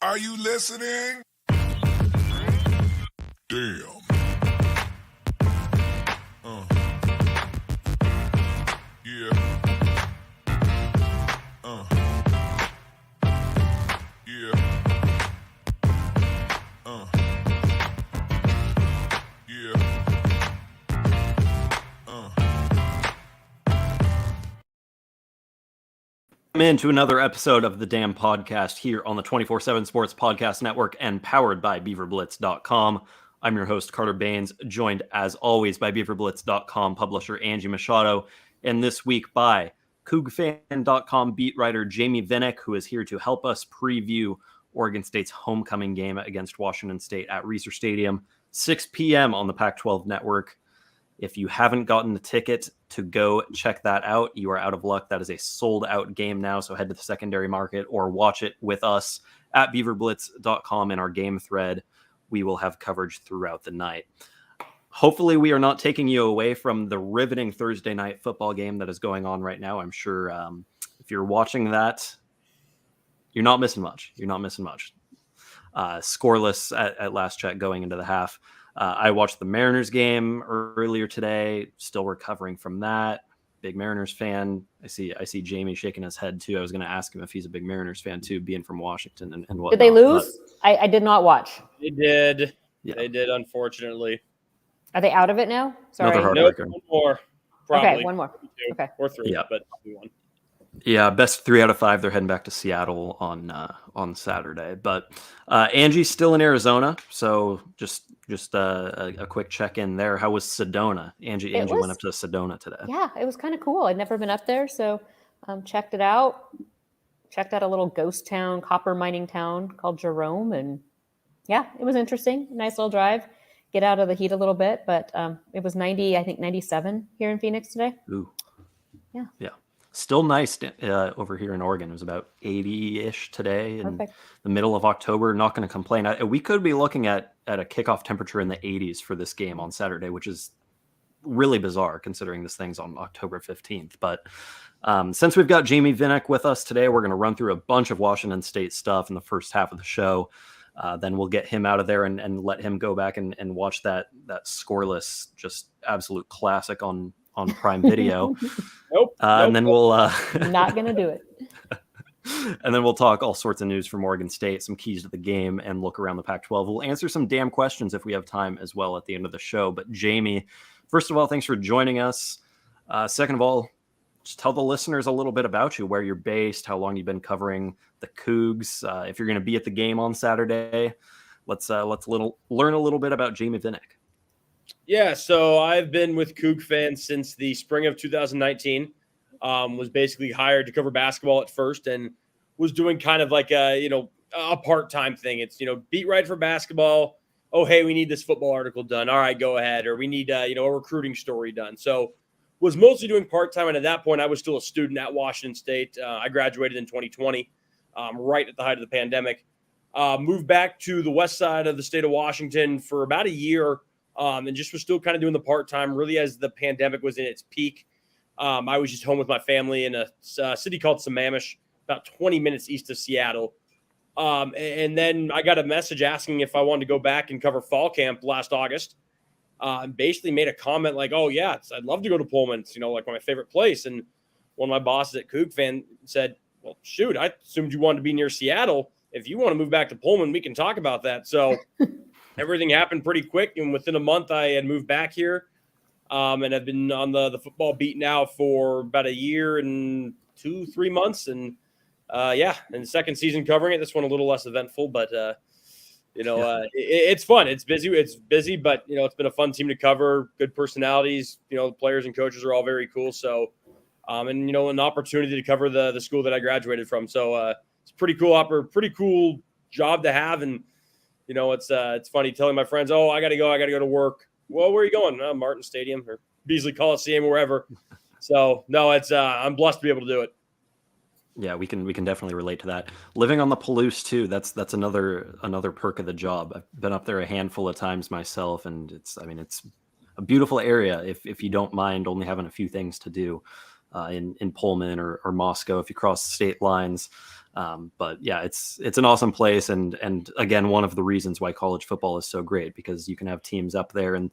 Are you listening? Damn. Yeah. Yeah. Yeah. Into another episode of the Damn Podcast here on the 24/7 Sports Podcast Network and powered by BeaverBlitz.com. I'm your host, Carter Bahns, joined as always by BeaverBlitz.com publisher Angie Machado, and this week by CougFan.com beat writer Jamie Vinnick, who is here to help us preview Oregon State's homecoming game against Washington State at Reser Stadium, 6 p.m. on the Pac-12 network. If you haven't gotten the ticket to go check that out, you are out of luck. That is a sold-out game now, so head to the secondary market or watch it with us at BeaverBlitz.com in our game thread. We will have coverage throughout the night. Hopefully, we are not taking you away from the riveting Thursday night football game that is going on right now. I'm sure if you're watching that, you're not missing much. Scoreless at last check going into the half. I watched the Mariners game earlier today, still recovering from that. Big Mariners fan. I see Jamie shaking his head too. I was going to ask him if he's a big Mariners fan too, being from Washington and whatnot. Did they lose? I did not watch. They did. Yeah. They did, unfortunately. Are they out of it now? Sorry. Another Nope, heartbreaker. one more. Probably. Okay, one more. Two Okay. or three, Yeah. but probably one. Yeah, best 3 out of 5. They're heading back to Seattle on Saturday. But Angie's still in Arizona, so just a quick check in there. How was Sedona? Angie went up to Sedona today. Yeah, it was kind of cool. I'd never been up there, so checked it out. Checked out a little ghost town, copper mining town called Jerome, and yeah, it was interesting. Nice little drive. Get out of the heat a little bit, but it was 90, I think 97 here in Phoenix today. Ooh. Yeah. Still nice over here in Oregon. It was about 80-ish today in Perfect. the middle of October. Not going to complain. We could be looking at a kickoff temperature in the 80s for this game on Saturday, which is really bizarre considering this thing's on October 15th. But since we've got Jamie Vinnick with us today, we're going to run through a bunch of Washington State stuff in the first half of the show. Then we'll get him out of there and let him go back and watch that scoreless, just absolute classic on Prime Video. And then we'll Not gonna do it. and then we'll talk all sorts of news from Oregon State, some keys to the game, and look around the Pac-12. We'll answer some damn questions if we have time as well at the end of the show. But Jamie, first of all, thanks for joining us. Second of all, just tell the listeners a little bit about you, where you're based, how long you've been covering the Cougs. If you're going to be at the game on Saturday, let's learn a little bit about Jamie Vinnick. Yeah, so I've been with Coug fans since the spring of 2019. Was basically hired to cover basketball at first and was doing kind of like a part-time thing. It's, beat writer for basketball. Oh, hey, we need this football article done. All right, go ahead. Or we need, a recruiting story done. So was mostly doing part-time. And at that point, I was still a student at Washington State. I graduated in 2020, right at the height of the pandemic. Moved back to the west side of the state of Washington for about a year. And just was still kind of doing the part-time really as the pandemic was in its peak. I was just home with my family in a city called Sammamish, about 20 minutes east of Seattle. And then I got a message asking if I wanted to go back and cover fall camp last August. Basically made a comment like, oh, yeah, I'd love to go to Pullman. It's, like my favorite place. And one of my bosses at Coug fan said, well, shoot, I assumed you wanted to be near Seattle. If you want to move back to Pullman, we can talk about that. So everything happened pretty quick. And within a month, I had moved back here. And I've been on the football beat now for about a year and 2-3 months. And and second season covering it. This one a little less eventful, but it's fun. It's busy, but it's been a fun team to cover. Good personalities. The players and coaches are all very cool. So, and an opportunity to cover the school that I graduated from. So it's pretty cool job to have. And it's funny telling my friends, oh, I gotta go to work. Well, where are you going? Martin Stadium or Beasley Coliseum, wherever. So no, it's I'm blessed to be able to do it. Yeah, we can definitely relate to that. Living on the Palouse too, that's another perk of the job. I've been up there a handful of times myself, and it's a beautiful area if you don't mind only having a few things to do in Pullman or Moscow if you cross the state lines. But yeah, it's an awesome place, and again, one of the reasons why college football is so great, because you can have teams up there and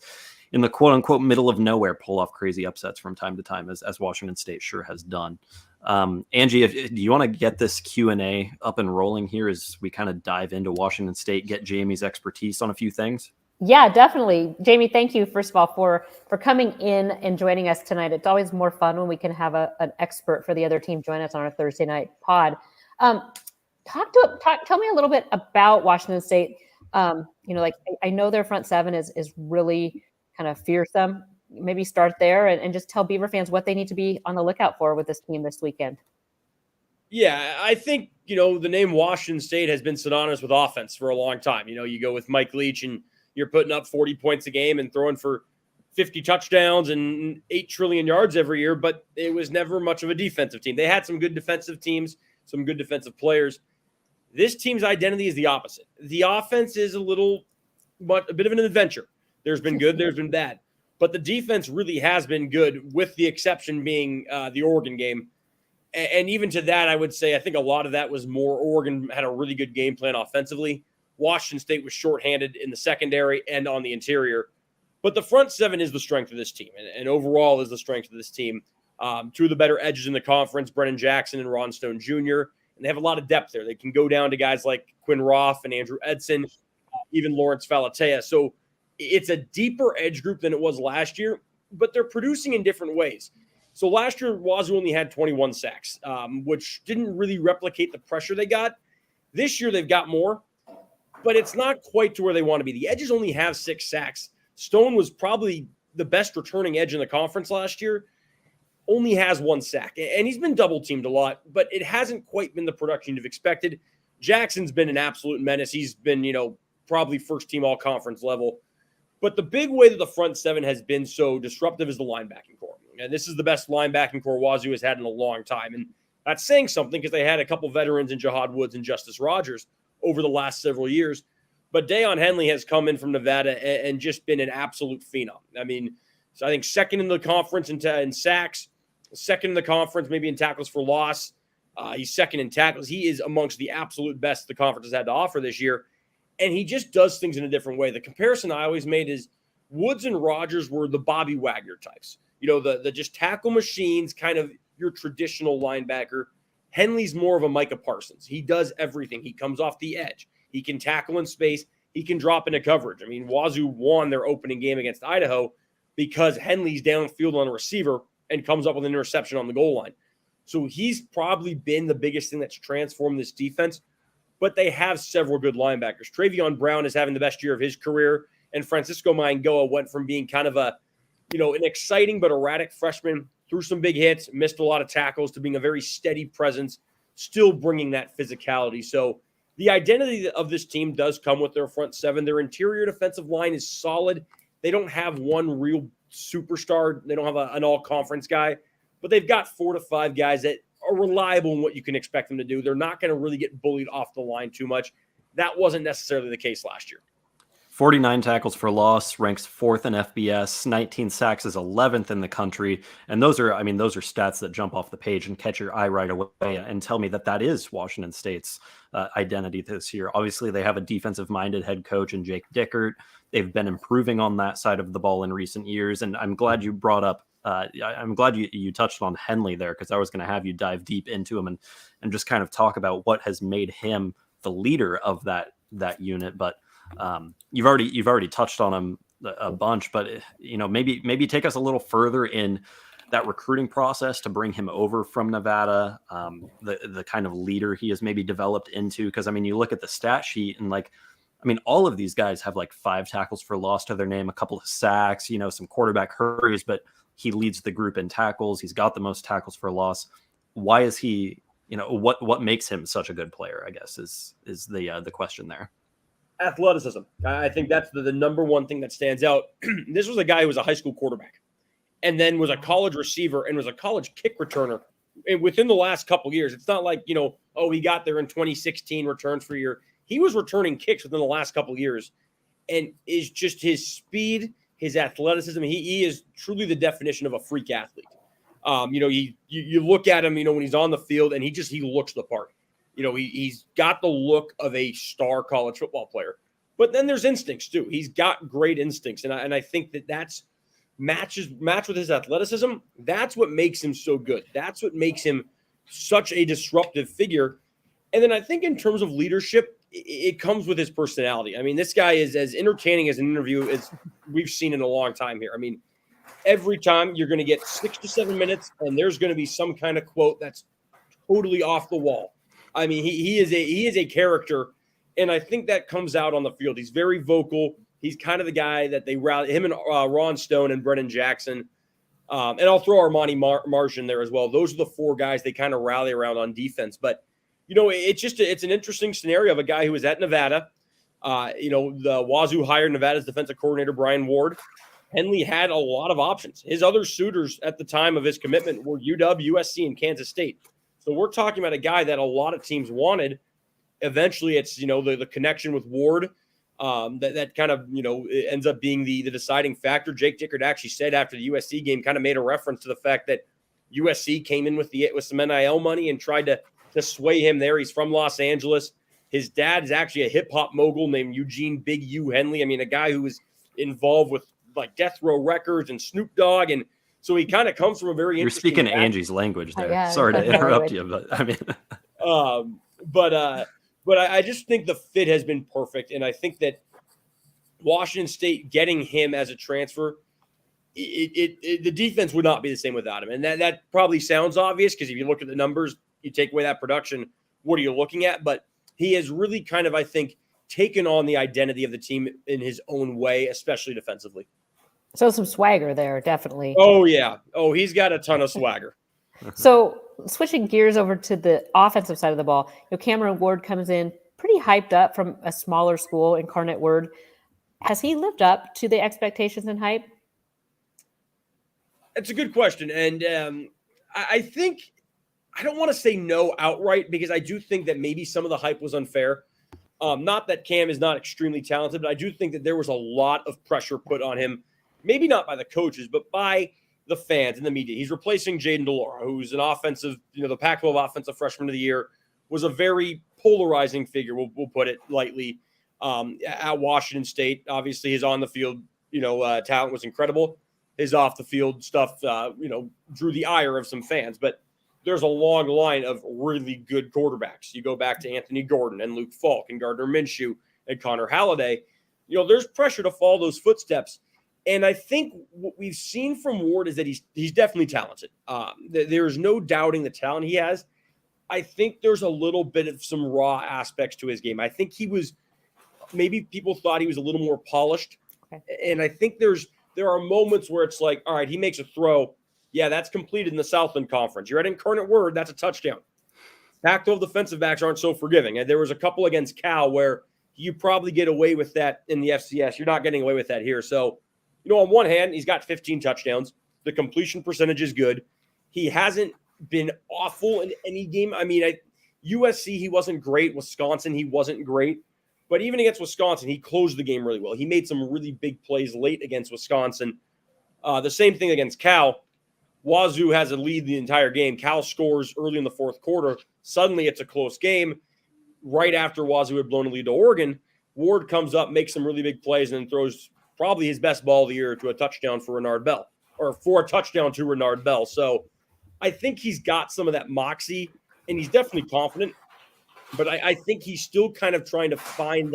in the quote unquote middle of nowhere pull off crazy upsets from time to time, as Washington State sure has done. Angie, do you want to get this Q&A up and rolling here as we kind of dive into Washington State, get Jamie's expertise on a few things? Yeah, definitely. Jamie, thank you, first of all, for coming in and joining us tonight. It's always more fun when we can have an expert for the other team join us on our Thursday night pod. Tell me a little bit about Washington State. I know their front seven is really kind of fearsome. Maybe start there and just tell Beaver fans what they need to be on the lookout for with this team this weekend. Yeah, I think, the name Washington State has been synonymous with offense for a long time. You go with Mike Leach and you're putting up 40 points a game and throwing for 50 touchdowns and 8 trillion yards every year, but it was never much of a defensive team. They had some good defensive teams, some good defensive players. This team's identity is the opposite. The offense is a bit of an adventure. There's been good, there's been bad. But the defense really has been good, with the exception being the Oregon game. And even to that, I would say I think a lot of that was more Oregon had a really good game plan offensively. Washington State was shorthanded in the secondary and on the interior. But the front seven is the strength of this team, and overall is the strength of this team. Two of the better edges in the conference, Brennan Jackson and Ron Stone Jr., and they have a lot of depth there. They can go down to guys like Quinn Roth and Andrew Edson, even Lawrence Falatea. So it's a deeper edge group than it was last year, but they're producing in different ways. So last year, Wazoo only had 21 sacks, which didn't really replicate the pressure they got. This year, they've got more, but it's not quite to where they want to be. The edges only have 6 sacks. Stone was probably the best returning edge in the conference last year, only has 1 sack. And he's been double-teamed a lot, but it hasn't quite been the production you've expected. Jackson's been an absolute menace. He's been, probably first-team all-conference level. But the big way that the front seven has been so disruptive is the linebacking core. And this is the best linebacking core Wazoo has had in a long time. And that's saying something, because they had a couple veterans in Jahad Woods and Justice Rogers over the last several years. But Dayon Henley has come in from Nevada and just been an absolute phenom. I mean, so I think second in the conference in sacks, second in the conference maybe in tackles for loss. He's second in tackles. He is amongst the absolute best the conference has had to offer this year. And he just does things in a different way. The comparison I always made is Woods and Rogers were the Bobby Wagner types. The just tackle machines, kind of your traditional linebacker. Henley's more of a Micah Parsons. He does everything. He comes off the edge. He can tackle in space. He can drop into coverage. I mean, Wazoo won their opening game against Idaho because Henley's downfield on a receiver and comes up with an interception on the goal line. So he's probably been the biggest thing that's transformed this defense. But they have several good linebackers. Travion Brown is having the best year of his career, and Francisco Maingoa went from being kind of an exciting but erratic freshman, threw some big hits, missed a lot of tackles, to being a very steady presence, still bringing that physicality. So the identity of this team does come with their front seven. Their interior defensive line is solid. They don't have one real superstar. They don't have an all-conference guy, but they've got 4 to 5 guys that are reliable in what you can expect them to do. They're not going to really get bullied off the line too much. That wasn't necessarily the case last year. 49 tackles for loss, ranks 4th in FBS, 19 sacks is 11th in the country. And those are stats that jump off the page and catch your eye right away and tell me that is Washington State's identity this year. Obviously, they have a defensive-minded head coach in Jake Dickert. They've been improving on that side of the ball in recent years. And I'm glad you brought up I'm glad you touched on Henley there, because I was going to have you dive deep into him and just kind of talk about what has made him the leader of that unit. But you've already touched on him a bunch, but maybe take us a little further in that recruiting process to bring him over from Nevada, the kind of leader he has maybe developed into. Because I mean, you look at the stat sheet and all of these guys have 5 tackles for loss to their name, a couple of sacks, some quarterback hurries, but he leads the group in tackles. He's got the most tackles for loss. Why is he, what makes him such a good player, I guess, is the question there. Athleticism. I think that's the number one thing that stands out. This was a guy who was a high school quarterback and then was a college receiver and was a college kick returner. And within the last couple of years, it's not like, he got there in 2016, returns for a year. He was returning kicks within the last couple of years, and is just his speed, his athleticism. He is truly the definition of a freak athlete. You look at him, when he's on the field, and he looks the part. He's got the look of a star college football player. But then there's instincts too. He's got great instincts, and I think that's match with his athleticism. That's what makes him so good. That's what makes him such a disruptive figure. And then I think in terms of leadership, it comes with his personality. I mean, this guy is as entertaining as an interview as we've seen in a long time here. I mean, every time you're going to get 6 to 7 minutes, and there's going to be some kind of quote that's totally off the wall. I mean, he is a character, and I think that comes out on the field. He's very vocal. He's kind of the guy that they rally, him and Ron Stone and Brennan Jackson. And I'll throw Armani Marsh in there as well. Those are the 4 guys they kind of rally around on defense. But, it's an interesting scenario of a guy who was at Nevada. The Wazoo hired Nevada's defensive coordinator, Brian Ward. Henley had a lot of options. His other suitors at the time of his commitment were UW, USC, and Kansas State. So we're talking about a guy that a lot of teams wanted. Eventually, it's, the connection with Ward that kind of, ends up being the deciding factor. Jake Dickert actually said after the USC game, kind of made a reference to the fact that USC came in with some NIL money and tried to sway him there. He's from Los Angeles. His dad is actually a hip hop mogul named Eugene Big U Henley. I mean, a guy who was involved with like Death Row Records and Snoop Dogg. And so he kind of comes from a very You're interesting speaking Angie's language there. Yeah, Sorry to interrupt you, but I mean, but I just think the fit has been perfect. And I think that Washington State getting him as a transfer, the defense would not be the same without him. And that probably sounds obvious because if you look at the numbers, you take away that production, what are you looking at? But he has really kind of, I think, taken on the identity of the team in his own way, especially defensively. So some swagger there, definitely. Oh, yeah. Oh, he's got a ton of swagger. So switching gears over to the offensive side of the ball, Cameron Ward comes in pretty hyped up from a smaller school, Incarnate Word. Has he lived up to the expectations and hype? It's a good question. And I think I don't want to say no outright because I do think that maybe some of the hype was unfair. Not that Cam is not extremely talented, but I do think that there was a lot of pressure put on him, maybe not by the coaches, but by the fans and the media. He's replacing Jaden DeLaura, who's an offensive, the Pac-12 offensive freshman of the year, was a very polarizing figure, we'll put it lightly, at Washington State. Obviously, his on-the-field, talent was incredible. His off-the-field stuff, drew the ire of some fans. But there's a long line of really good quarterbacks. You go back to Anthony Gordon and Luke Falk and Gardner Minshew and Connor Halliday. There's pressure to follow those footsteps. And I think what we've seen from Ward is that he's definitely talented. There's no doubting the talent he has. I think there's a little bit of some raw aspects to his game. I think maybe people thought he was a little more polished. Okay. And I think there are moments where it's like, all right, he makes a throw. Yeah, that's completed in the Southland Conference. You're at Incarnate Word, that's a touchdown. Pac-12 defensive backs aren't so forgiving. And there was a couple against Cal where you probably get away with that in the FCS. You're not getting away with that here. So, on one hand, he's got 15 touchdowns. The completion percentage is good. He hasn't been awful in any game. I mean, USC, he wasn't great. Wisconsin, he wasn't great. But even against Wisconsin, he closed the game really well. He made some really big plays late against Wisconsin. The same thing against Cal. Wazoo has a lead the entire game. Cal scores early in the fourth quarter. Suddenly it's a close game. Right after Wazoo had blown a lead to Oregon, Ward comes up, makes some really big plays, and then throws probably his best ball of the year to a touchdown for Renard Bell, or for a touchdown to Renard Bell. So I think he's got some of that moxie, and he's definitely confident. But I think he's still kind of trying to find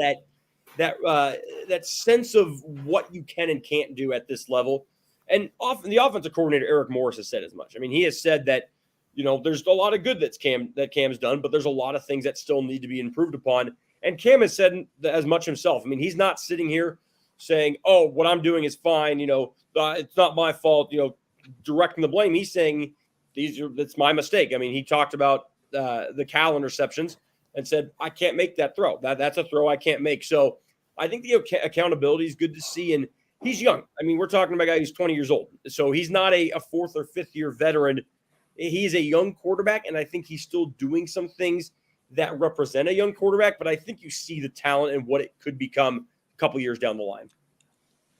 that sense of what you can and can't do at this level. And often the offensive coordinator, Eric Morris, has said as much. I mean, he has said that, there's a lot of good that Cam's done, but there's a lot of things that still need to be improved upon. And Cam has said as much himself. I mean, he's not sitting here saying, oh, what I'm doing is fine. It's not my fault, directing the blame. He's saying that's my mistake. I mean, he talked about the Cal interceptions and said, I can't make that throw. That's a throw I can't make. So I think the accountability is good to see. And he's young. I mean, we're talking about a guy who's 20 years old. So he's not a fourth or fifth year veteran. He's a young quarterback, and I think he's still doing some things that represent a young quarterback. But I think you see the talent and what it could become a couple years down the line.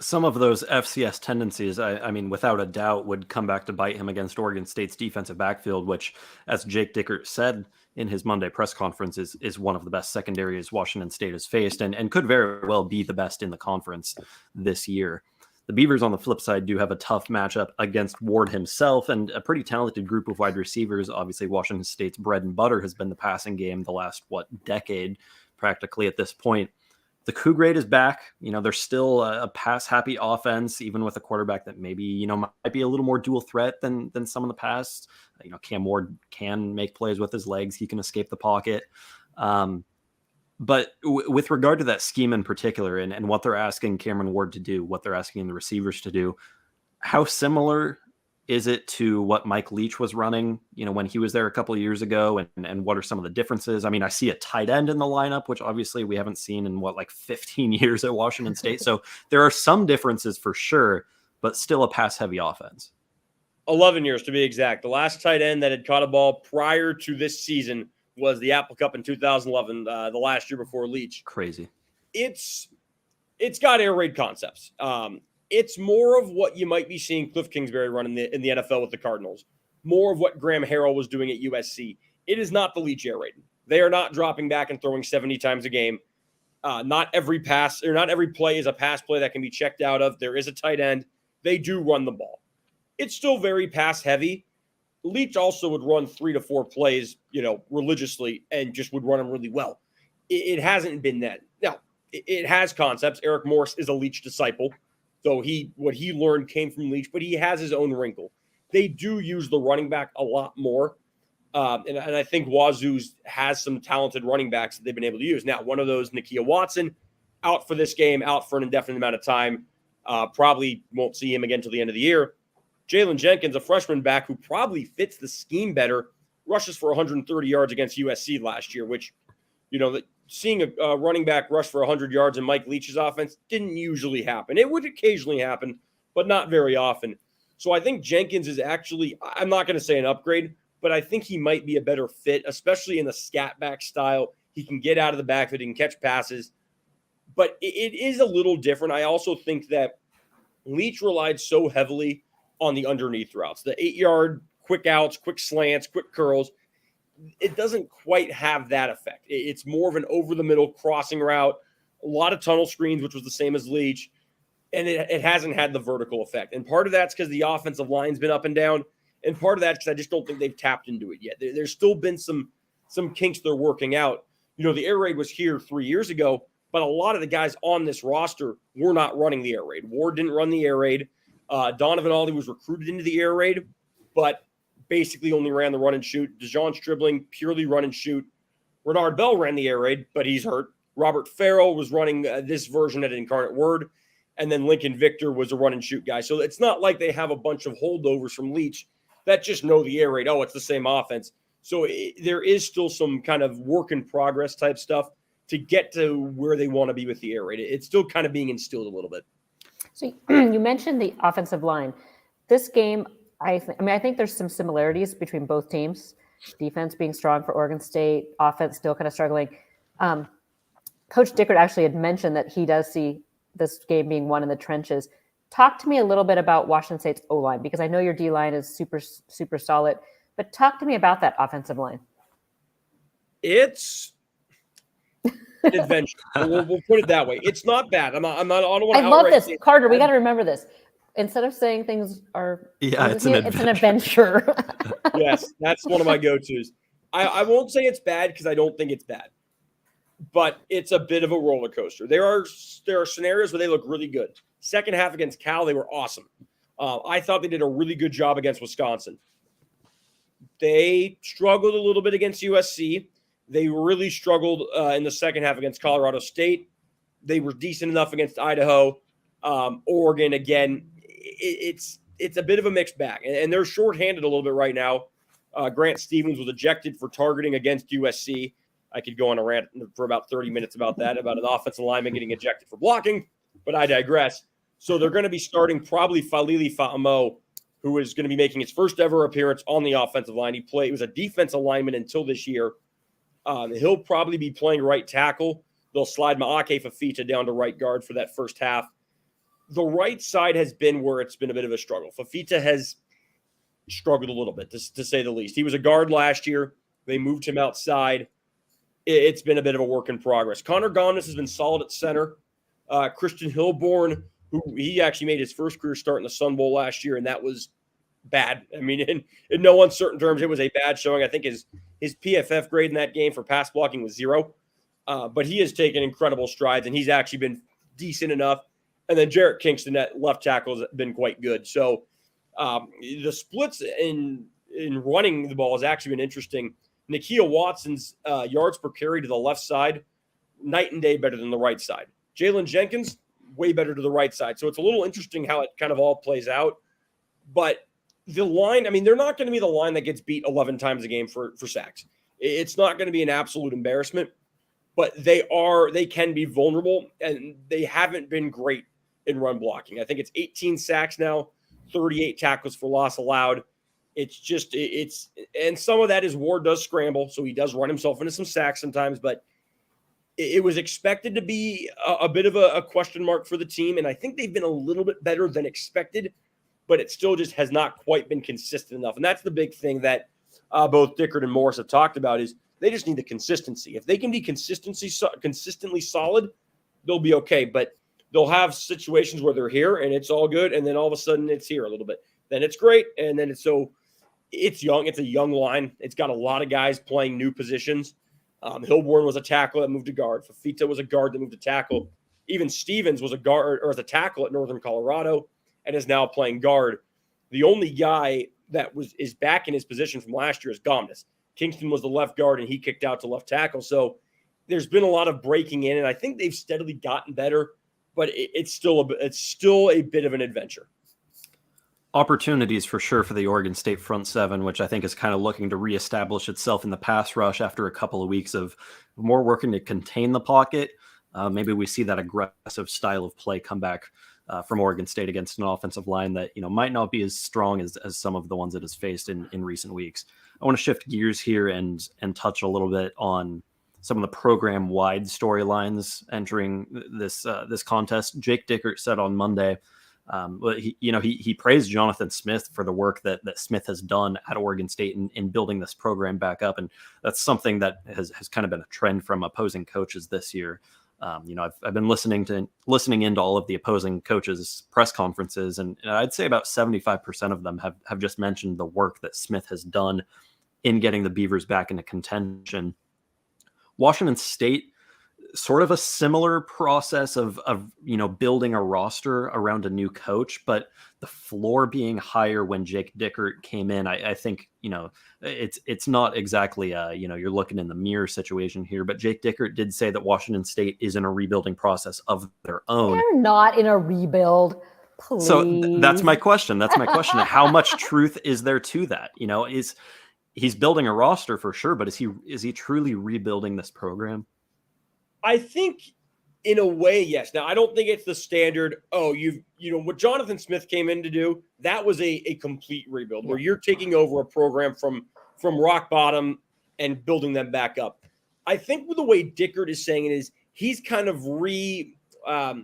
Some of those FCS tendencies, I mean, without a doubt, would come back to bite him against Oregon State's defensive backfield, which, as Jake Dickert said, in his Monday press conference is one of the best secondaries Washington State has faced, and could very well be the best in the conference this year. The Beavers, on the flip side, do have a tough matchup against Ward himself and a pretty talented group of wide receivers. Obviously, Washington State's bread and butter has been the passing game the last, decade, practically at this point. The Coug rate is back. They're still a pass-happy offense, even with a quarterback that maybe, might be a little more dual threat than some in the past. Cam Ward can make plays with his legs. He can escape the pocket. But with regard to that scheme in particular and what they're asking Cameron Ward to do, what they're asking the receivers to do, how similar is it to what Mike Leach was running, when he was there a couple of years ago, and what are some of the differences? I mean, I see a tight end in the lineup, which obviously we haven't seen in 15 years at Washington State. So there are some differences for sure, but still a pass heavy offense. 11 years to be exact. The last tight end that had caught a ball prior to this season was the Apple Cup in 2011, the last year before Leach. Crazy. It's got air raid concepts. It's more of what you might be seeing Cliff Kingsbury run in the NFL with the Cardinals. More of what Graham Harrell was doing at USC. It is not the Leach air raid. They are not dropping back and throwing 70 times a game. Not every pass or not every play is a pass play that can be checked out of. There is a tight end. They do run the ball. It's still very pass heavy. Leach also would run 3 to 4 plays, religiously, and just would run them really well. It hasn't been that. Now, it has concepts. Eric Morse is a Leach disciple, though what he learned came from Leach, but he has his own wrinkle. They do use the running back a lot more, and I think Wazoo's has some talented running backs that they've been able to use. Now, one of those, Nakia Watson, out for this game, out for an indefinite amount of time. Probably won't see him again till the end of the year. Jalen Jenkins, a freshman back who probably fits the scheme better, rushes for 130 yards against USC last year, which, seeing a running back rush for 100 yards in Mike Leach's offense didn't usually happen. It would occasionally happen, but not very often. So I think Jenkins is actually, I'm not going to say an upgrade, but I think he might be a better fit, especially in the scat back style. He can get out of the backfield, he can catch passes, but it is a little different. I also think that Leach relied so heavily on the underneath routes, the 8-yard quick outs, quick slants, quick curls. It doesn't quite have that effect. It's more of an over-the-middle crossing route, a lot of tunnel screens, which was the same as Leach, and it hasn't had the vertical effect. And part of that's because the offensive line's been up and down, and part of that's because I just don't think they've tapped into it yet. There's still been some kinks they're working out. The air raid was here 3 years ago, but a lot of the guys on this roster were not running the air raid. Ward didn't run the air raid. Donovan Aldi was recruited into the air raid, but basically only ran the run and shoot. DeJon Stribling, purely run and shoot. Renard Bell ran the air raid, but he's hurt. Robert Farrell was running this version at Incarnate Word, and then Lincoln Victor was a run and shoot guy. So it's not like they have a bunch of holdovers from Leach that just know the air raid. Oh, it's the same offense. So there is still some kind of work in progress type stuff to get to where they want to be with the air raid. It's still kind of being instilled a little bit. So you mentioned the offensive line. This game, I think there's some similarities between both teams. Defense being strong for Oregon State, offense still kind of struggling. Coach Dickert actually had mentioned that he does see this game being won in the trenches. Talk to me a little bit about Washington State's O-line, because I know your D-line is super, super solid, but talk to me about that offensive line. It's an adventure. We'll put it that way. It's not bad. I love this. Carter, we got to remember this. Instead of saying things are, it's an adventure. Yes, that's one of my go-tos. I won't say it's bad because I don't think it's bad, but it's a bit of a roller coaster. There are scenarios where they look really good. Second half against Cal, they were awesome. I thought they did a really good job against Wisconsin. They struggled a little bit against USC. They really struggled in the second half against Colorado State. They were decent enough against Idaho. Oregon, again, it's a bit of a mixed bag. And they're shorthanded a little bit right now. Grant Stevens was ejected for targeting against USC. I could go on a rant for about 30 minutes about that, about an offensive lineman getting ejected for blocking, but I digress. So they're going to be starting probably Falili Fa'amo, who is going to be making his first ever appearance on the offensive line. He was a defensive lineman until this year. He'll probably be playing right tackle. They'll slide Maake Fafita down to right guard for that first half. The right side has been where it's been a bit of a struggle. Fafita has struggled a little bit, to say the least. He was a guard last year. They moved him outside. It's been a bit of a work in progress. Connor Gomez has been solid at center. Christian Hilborn, who he actually made his first career start in the Sun Bowl last year, and that was bad. I mean, in no uncertain terms, it was a bad showing. I think his PFF grade in that game for pass blocking was 0. But he has taken incredible strides, and he's actually been decent enough. And then Jarrett Kingston at left tackle has been quite good. So the splits in running the ball has actually been interesting. Nakia Watson's yards per carry to the left side, night and day better than the right side. Jalen Jenkins, way better to the right side. So it's a little interesting how it kind of all plays out. But the line, I mean, they're not going to be the line that gets beat 11 times a game for sacks. It's not going to be an absolute embarrassment, but they can be vulnerable, and they haven't been great in run blocking. I think it's 18 sacks now, 38 tackles for loss allowed. And some of that is Ward does scramble, so he does run himself into some sacks sometimes, but it was expected to be a bit of a question mark for the team, and I think they've been a little bit better than expected, but it still just has not quite been consistent enough. And that's the big thing that both Dickert and Morris have talked about is they just need the consistency. If they can be consistently solid, they'll be okay, but they'll have situations where they're here and it's all good, and then all of a sudden it's here a little bit. Then it's great, and then it's young. It's a young line. It's got a lot of guys playing new positions. Hilborn was a tackle that moved to guard. Fafita was a guard that moved to tackle. Even Stevens was a guard or as a tackle at Northern Colorado and is now playing guard. The only guy that is back in his position from last year is Gomez. Kingston was the left guard, and he kicked out to left tackle. So there's been a lot of breaking in, and I think they've steadily gotten better, but it's still a bit of an adventure. Opportunities for sure for the Oregon State front seven, which I think is kind of looking to reestablish itself in the pass rush after a couple of weeks of more working to contain the pocket. Maybe we see that aggressive style of play come back from Oregon State against an offensive line that might not be as strong as some of the ones it has faced in recent weeks. I want to shift gears here and touch a little bit on some of the program-wide storylines entering this contest. Jake Dickert said on Monday. He praised Jonathan Smith for the work that Smith has done at Oregon State in building this program back up. And that's something that has kind of been a trend from opposing coaches this year. I've been listening into all of the opposing coaches' press conferences, and I'd say about 75% of them have just mentioned the work that Smith has done in getting the Beavers back into contention. Washington State, sort of a similar process of building a roster around a new coach, but the floor being higher when Jake Dickert came in. I think it's not exactly you're looking in the mirror situation here, but Jake Dickert did say that Washington State is in a rebuilding process of their own. They're not in a rebuild. Please. So that's my question. How much truth is there to that? He's building a roster for sure, but is he truly rebuilding this program? I think in a way, yes. Now, I don't think it's the standard, what Jonathan Smith came in to do, that was a complete rebuild where you're taking over a program from rock bottom and building them back up. I think with the way Dickert is saying it is he's kind of retooling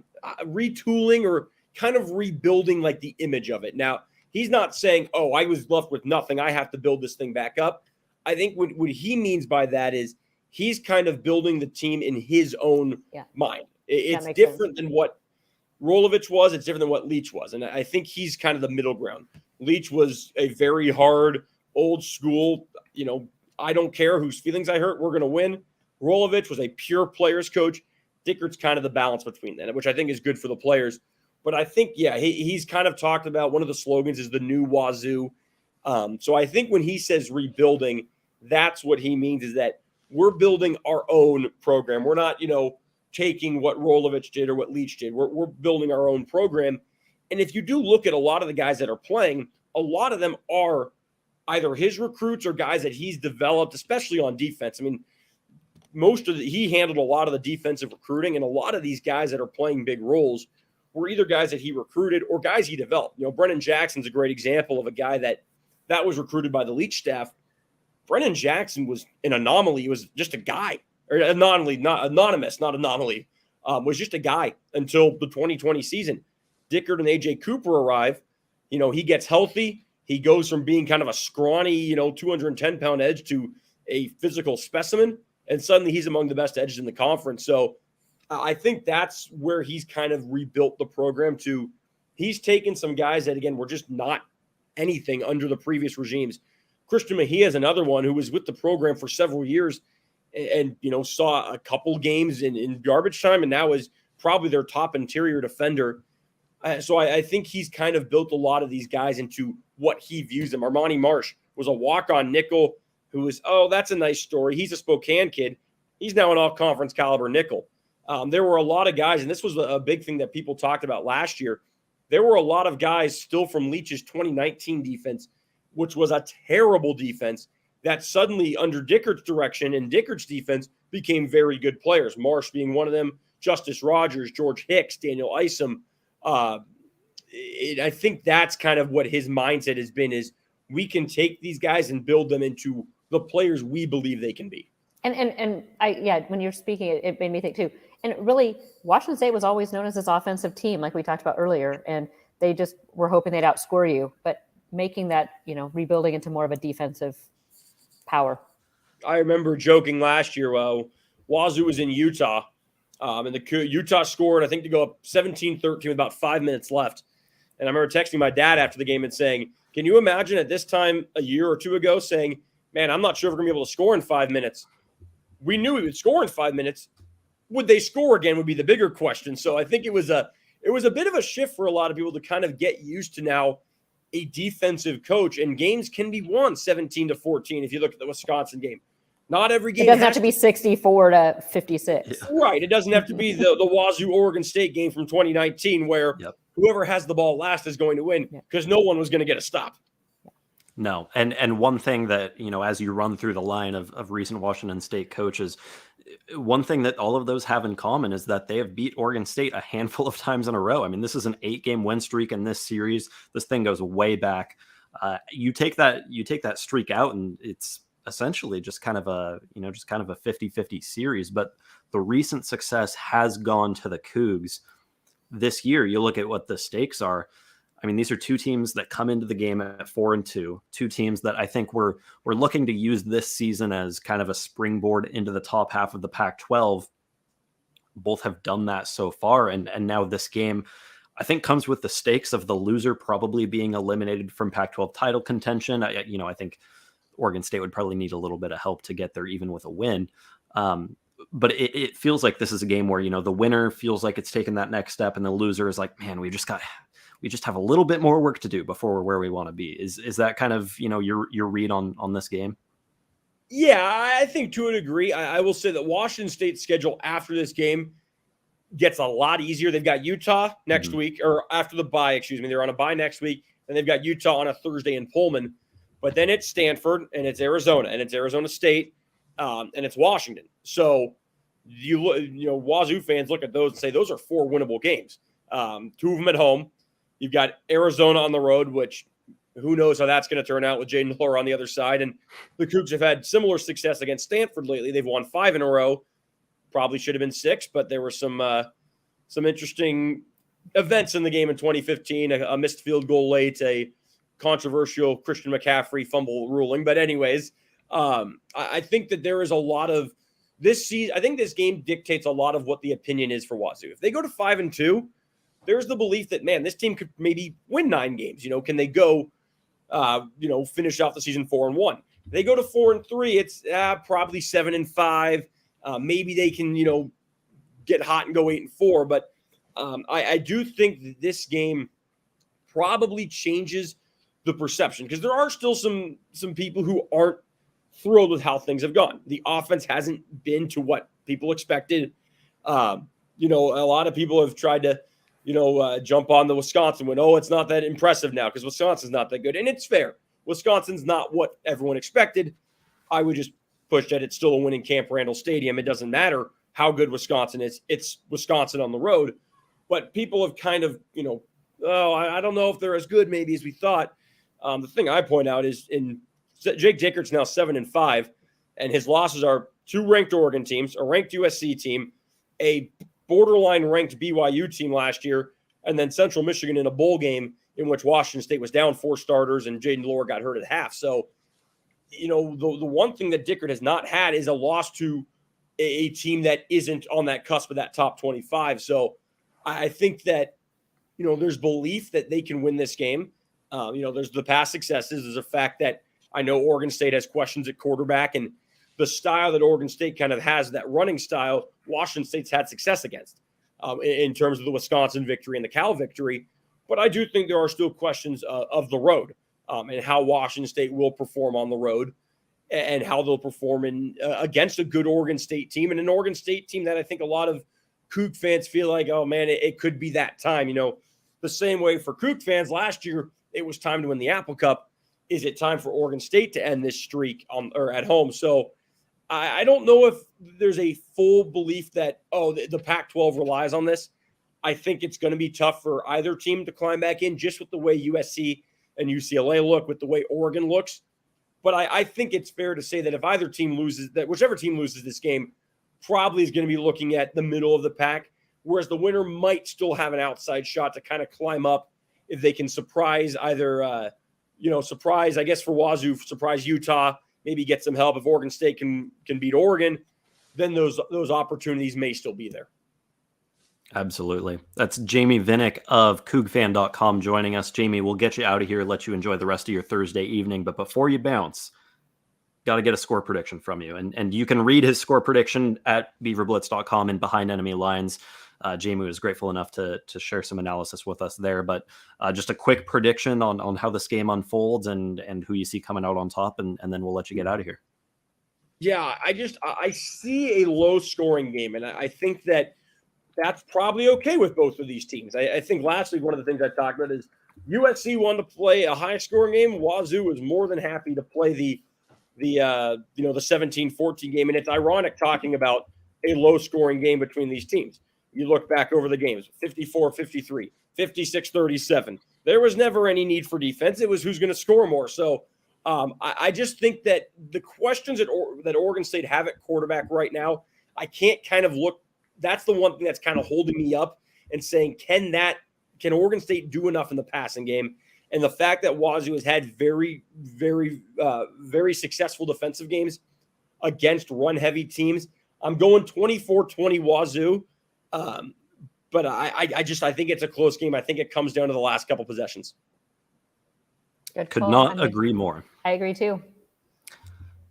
or kind of rebuilding like the image of it. Now, he's not saying, I was left with nothing, I have to build this thing back up. I think what he means by that is he's kind of building the team in his own mind. It's different than what Rolovich was. It's different than what Leach was. And I think he's kind of the middle ground. Leach was a very hard, old school, I don't care whose feelings I hurt, we're going to win. Rolovich was a pure players coach. Dickert's kind of the balance between that, which I think is good for the players. But I think, he's kind of talked about one of the slogans is the new Wazoo. So I think when he says rebuilding, that's what he means is that we're building our own program. We're not, taking what Rolovich did or what Leach did. We're building our own program. And if you do look at a lot of the guys that are playing, a lot of them are either his recruits or guys that he's developed, especially on defense. I mean, he handled a lot of the defensive recruiting, and a lot of these guys that are playing big roles were either guys that he recruited or guys he developed. Brennan Jackson's a great example of a guy that was recruited by the Leach staff. Brennan Jackson was an anomaly. He was just a guy, or anomaly, not anonymous, not anomaly, was just a guy until the 2020 season. Dickert and AJ Cooper arrive. He gets healthy. He goes from being kind of a scrawny, 210-pound edge to a physical specimen, and suddenly he's among the best edges in the conference. So I think that's where he's kind of rebuilt the program to. He's taken some guys that, again, were just not anything under the previous regimes. Christian Mejia is another one who was with the program for several years and saw a couple games in garbage time, and now is probably their top interior defender. So I think he's kind of built a lot of these guys into what he views them. Armani Marsh was a walk-on nickel who was, that's a nice story. He's a Spokane kid. He's now an all-conference caliber nickel. There were a lot of guys, and this was a big thing that people talked about last year. There were a lot of guys still from Leach's 2019 defense, which was a terrible defense, that suddenly under Dickert's direction and Dickert's defense became very good players. Marsh being one of them, Justice Rogers, George Hicks, Daniel Isom. I think that's kind of what his mindset has been, is we can take these guys and build them into the players we believe they can be. And when you're speaking, it made me think too. And really, Washington State was always known as this offensive team, like we talked about earlier, and they just were hoping they'd outscore you, but making that, rebuilding into more of a defensive power. I remember joking last year, Wazoo was in Utah, and Utah scored, I think, to go up 17-13 with about 5 minutes left. And I remember texting my dad after the game and saying, can you imagine at this time a year or two ago saying, man, I'm not sure if we're going to be able to score in 5 minutes. We knew we would score in 5 minutes. Would they score again would be the bigger question. So I think it was a bit of a shift for a lot of people to kind of get used to now a defensive coach, and games can be won 17-14 if you look at the Wisconsin game. Not every game. It doesn't have to be 64-56. Right. It doesn't have to be the Wazoo Oregon State game from 2019 where whoever has the ball last is going to win, because no one was going to get a stop. No. And one thing that, as you run through the line of recent Washington State coaches, one thing that all of those have in common is that they have beat Oregon State a handful of times in a row. I mean, this is an 8-game win streak in this series. This thing goes way back. You take that streak out, and it's essentially just kind of a 50-50 series. But the recent success has gone to the Cougs. This year, you look at what the stakes are. I mean, these are two teams that come into the game at 4-2, two teams that I think we're looking to use this season as kind of a springboard into the top half of the Pac-12. Both have done that so far. And now this game, I think, comes with the stakes of the loser probably being eliminated from Pac-12 title contention. I think Oregon State would probably need a little bit of help to get there, even with a win. But it feels like this is a game where, the winner feels like it's taken that next step, and the loser is like, man, we just have a little bit more work to do before we're where we want to be. Is that kind of, your read on this game? Yeah, I think to a degree. I will say that Washington State's schedule after this game gets a lot easier. They've got Utah next week, or after the bye, excuse me. They're on a bye next week, and they've got Utah on a Thursday in Pullman. But then it's Stanford, and it's Arizona, and it's Arizona State, and it's Washington. So Wazoo fans look at those and say those are 4 winnable games. 2 of them at home. You've got Arizona on the road, which who knows how that's going to turn out with Jaden Laura on the other side. And the Cougs have had similar success against Stanford lately. They've won 5 in a row. Probably should have been 6, but there were some interesting events in the game in 2015. A missed field goal late, a controversial Christian McCaffrey fumble ruling. But anyways, I think that there is a lot of this season. I think this game dictates a lot of what the opinion is for Wazoo. If they go to 5-2, there's the belief that, man, this team could maybe win 9 games. Can they go, finish off the season 4-1? If they go to 4-3, it's probably 7-5. Maybe they can, get hot and go 8-4. But I do think that this game probably changes the perception, because there are still some people who aren't thrilled with how things have gone. The offense hasn't been to what people expected. A lot of people have tried to, jump on the Wisconsin win. Oh, it's not that impressive now because Wisconsin's not that good. And it's fair. Wisconsin's not what everyone expected. I would just push that it's still a win in Camp Randall Stadium. It doesn't matter how good Wisconsin is. It's Wisconsin on the road. But people have kind of, I don't know if they're as good maybe as we thought. The thing I point out is Jake Dickert's now 7-5, and his losses are 2 ranked Oregon teams, a ranked USC team, a borderline ranked BYU team last year, and then Central Michigan in a bowl game in which Washington State was down 4 starters and Jaden Lohr got hurt at half. So the one thing that Dickert has not had is a loss to a team that isn't on that cusp of that top 25. So I think that, there's belief that they can win this game. There's the past successes. There's a fact that I know Oregon State has questions at quarterback, and the style that Oregon State kind of has, that running style, Washington State's had success against in terms of the Wisconsin victory and the Cal victory. But I do think there are still questions of the road and how Washington State will perform on the road and how they'll perform against a good Oregon State team, and an Oregon State team that I think a lot of Coug fans feel like, oh, man, it could be that time. The same way for Coug fans last year, it was time to win the Apple Cup. Is it time for Oregon State to end this streak at home? So I don't know if there's a full belief that, the Pac-12 relies on this. I think it's going to be tough for either team to climb back in, just with the way USC and UCLA look, with the way Oregon looks. But I think it's fair to say that if either team loses, that whichever team loses this game probably is going to be looking at the middle of the pack, whereas the winner might still have an outside shot to kind of climb up if they can surprise either, surprise, I guess for Wazoo, surprise Utah, maybe get some help. If Oregon State can beat Oregon, then those opportunities may still be there. Absolutely. That's Jamie Vinnick of CougFan.com joining us. Jamie, we'll get you out of here, let you enjoy the rest of your Thursday evening. But before you bounce, got to get a score prediction from you. And you can read his score prediction at BeaverBlitz.com and Behind Enemy Lines. Jamie was grateful enough to share some analysis with us there. But just a quick prediction on how this game unfolds and who you see coming out on top, and then we'll let you get out of here. Yeah, I see a low-scoring game, and I think that's probably okay with both of these teams. I think lastly, one of the things I talked about is USC wanted to play a high-scoring game. Wazoo was more than happy to play the 17-14 game, and it's ironic talking about a low-scoring game between these teams. You look back over the games, 54-53, 56-37. There was never any need for defense. It was who's going to score more. So I just think that the questions that Oregon State have at quarterback right now, I can't kind of look. That's the one thing that's kind of holding me up and saying, can Oregon State do enough in the passing game? And the fact that Wazoo has had very, very, very successful defensive games against run-heavy teams, I'm going 24-20 Wazoo. But I think it's a close game. I think it comes down to the last couple possessions. Could not agree more. I agree too.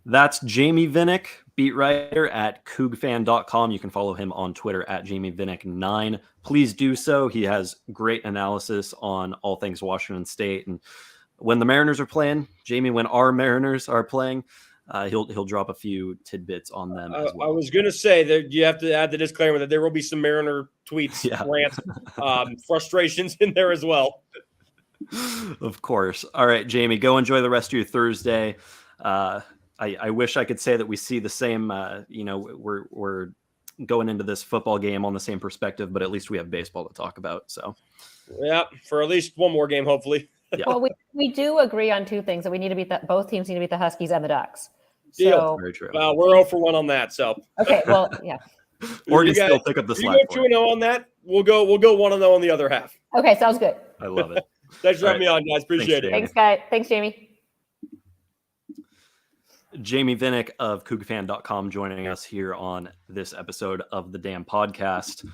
That's Jamie Vinnick, beat writer at CougFan.com. You can follow him on Twitter at Jamie Vinnick9. Please do so. He has great analysis on all things Washington State. And when the Mariners are playing, Jamie, when our Mariners are playing, he'll drop a few tidbits on them as well. I was going to say that you have to add the disclaimer that there will be some Mariner tweets, rants, frustrations in there as well. Of course. All right, Jamie, go enjoy the rest of your Thursday. I wish I could say that we see the same, we're going into this football game on the same perspective, but at least we have baseball to talk about. So, yeah, for at least one more game, hopefully. Yeah. Well, we do agree on two things, that we need to beat both teams need to beat the Huskies and the Ducks. Deal. Very true. Well, we're 0 for 1 on that. So okay, well, yeah. Oregon still pick up the slack. You go 2-0 on that. We'll go 1-0 on the other half. Okay, sounds good. I love it. Thanks for having me on, guys. Appreciate it. Thanks, guys. Thanks, Jamie. Jamie Vinnick of CougFan.com joining us here on this episode of the Damn Podcast.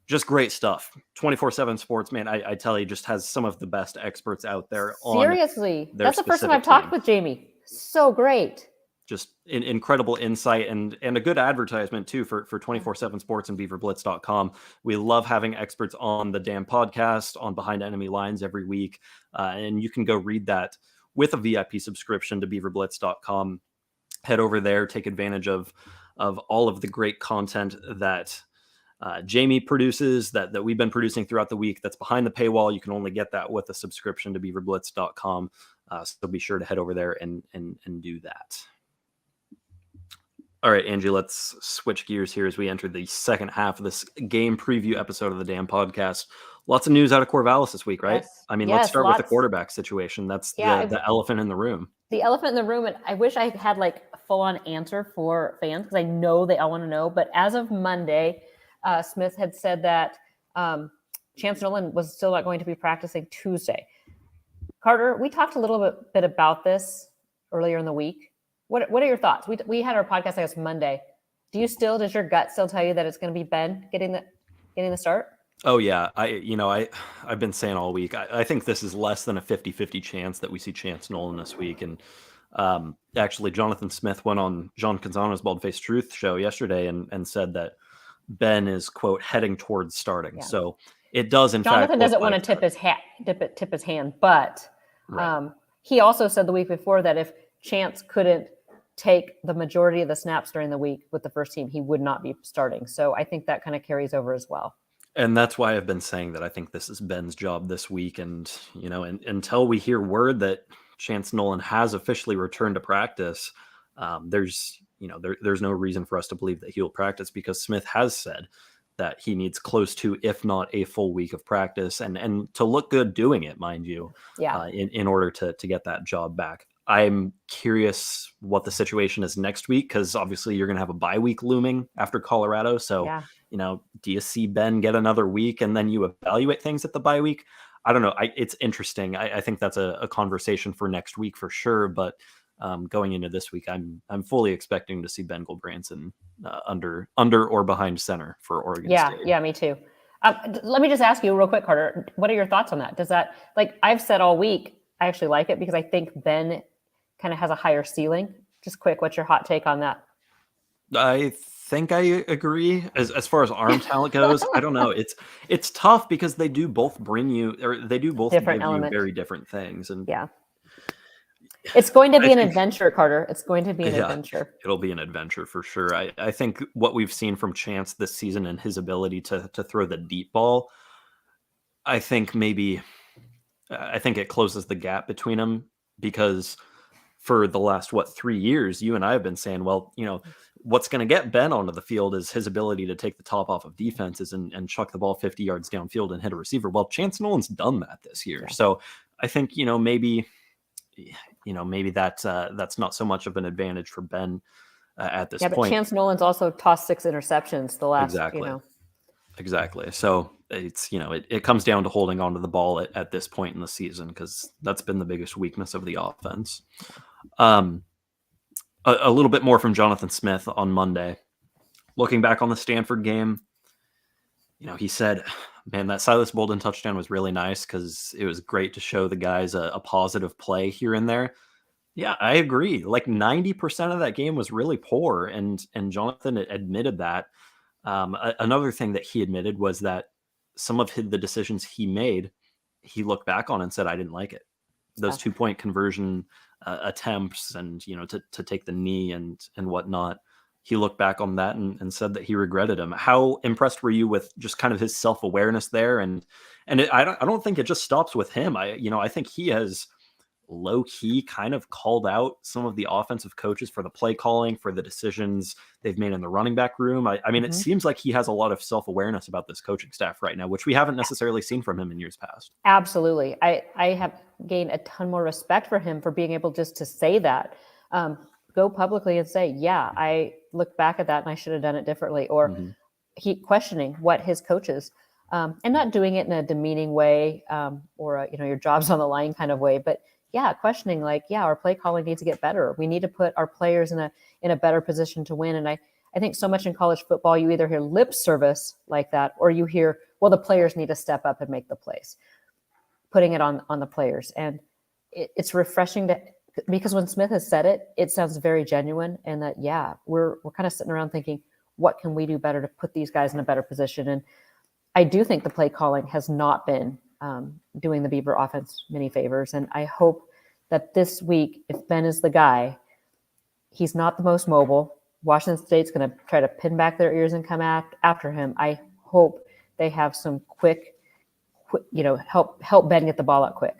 Just great stuff. 24/7 Sports, man, I tell you, just has some of the best experts out there. Seriously, that's the first time I've talked with Jamie. So great. Just incredible insight and a good advertisement too for 24/7 Sports and BeaverBlitz.com. We love having experts on the Damn Podcast, on Behind Enemy Lines every week. And you can go read that with a VIP subscription to BeaverBlitz.com. Head over there, take advantage of all of the great content that Jamie produces, that we've been producing throughout the week. That's behind the paywall. You can only get that with a subscription to BeaverBlitz.com. So be sure to head over there and do that. All right, Angie, let's switch gears here as we enter the second half of this game preview episode of the Damn Podcast. Lots of news out of Corvallis this week, right? Yes. I mean, let's start with the quarterback situation. That's the elephant in the room. The elephant in the room, and I wish I had like a full-on answer for fans because I know they all want to know. But as of Monday, Smith had said that Chance Nolan was still not going to be practicing Tuesday. Carter, we talked a little bit about this earlier in the week. What are your thoughts? We had our podcast, I guess, Monday. Does your gut still tell you that it's going to be Ben getting the start? Oh yeah, I've been saying all week. I think this is less than a 50-50 chance that we see Chance Nolan this week. And actually, Jonathan Smith went on Jean Canzano's Bald Faced Truth show yesterday and said that Ben is, quote, heading towards starting. Yeah. So it does, in fact. Jonathan doesn't want to tip his hand, but Right. he also said the week before that if Chance couldn't take the majority of the snaps during the week with the first team, he would not be starting. So I think that kind of carries over as well. And that's why I've been saying that I think this is Ben's job this week. And, until we hear word that Chance Nolan has officially returned to practice, there's no reason for us to believe that he'll practice, because Smith has said that he needs close to, if not a full week of practice, and to look good doing it, mind you, in order to get that job back. I'm curious what the situation is next week, because obviously you're going to have a bye week looming after Colorado. So, do you see Ben get another week and then you evaluate things at the bye week? I don't know. It's interesting. I think that's a conversation for next week for sure. But going into this week, I'm fully expecting to see Ben Gulbranson under or behind center for Oregon State. Yeah, me too. Let me just ask you real quick, Carter. What are your thoughts on that? Does that, like I've said all week, I actually like it because I think Ben kind of has a higher ceiling. Just quick, what's your hot take on that? I think I agree. As far as arm talent goes, I don't know. It's tough because they do both bring you, or they do both Different give elements. you very different things. And yeah, it's going to be an adventure, Carter. It's going to be an adventure. It'll be an adventure for sure. I think what we've seen from Chance this season and his ability to throw the deep ball, I think it closes the gap between them, because for the last 3 years, you and I have been saying, well, what's going to get Ben onto the field is his ability to take the top off of defenses and chuck the ball 50 yards downfield and hit a receiver. Well, Chance Nolan's done that this year. Yeah. So I think, maybe that's not so much of an advantage for Ben at this point. Yeah, but Chance Nolan's also tossed 6 interceptions the last, Exactly. So it's, it comes down to holding on to the ball at this point in the season, because that's been the biggest weakness of the offense. A little bit more from Jonathan Smith on Monday. Looking back on the Stanford game, he said, man, that Silas Bolden touchdown was really nice because it was great to show the guys a positive play here and there. Yeah, I agree. Like 90% of that game was really poor, and Jonathan admitted that. Another thing that he admitted was that some of the decisions he made, he looked back on and said, I didn't like it. Those 2-point conversion attempts and, to take the knee and whatnot. He looked back on that and said that he regretted them. How impressed were you with just kind of his self-awareness there? I don't think it just stops with him. I think he has low-key kind of called out some of the offensive coaches for the play calling, for the decisions they've made in the running back room. I mean, It seems like he has a lot of self-awareness about this coaching staff right now, which we haven't necessarily seen from him in years past. Absolutely. I have gained a ton more respect for him for being able just to say that. Go publicly and say, yeah, I look back at that and I should have done it differently. Or he questioning what his coaches, and not doing it in a demeaning way, or your job's on the line kind of way, but questioning our play calling needs to get better. We need to put our players in a better position to win. And I think so much in college football, you either hear lip service like that, or you hear, well, the players need to step up and make the plays, putting it on the players. And it's refreshing because when Smith has said it, it sounds very genuine. And that, we're kind of sitting around thinking, what can we do better to put these guys in a better position? And I do think the play calling has not been doing the Beaver offense many favors. And I hope that this week, if Ben is the guy, he's not the most mobile. Washington State's going to try to pin back their ears and come after him. I hope they have some quick help Ben get the ball out quick.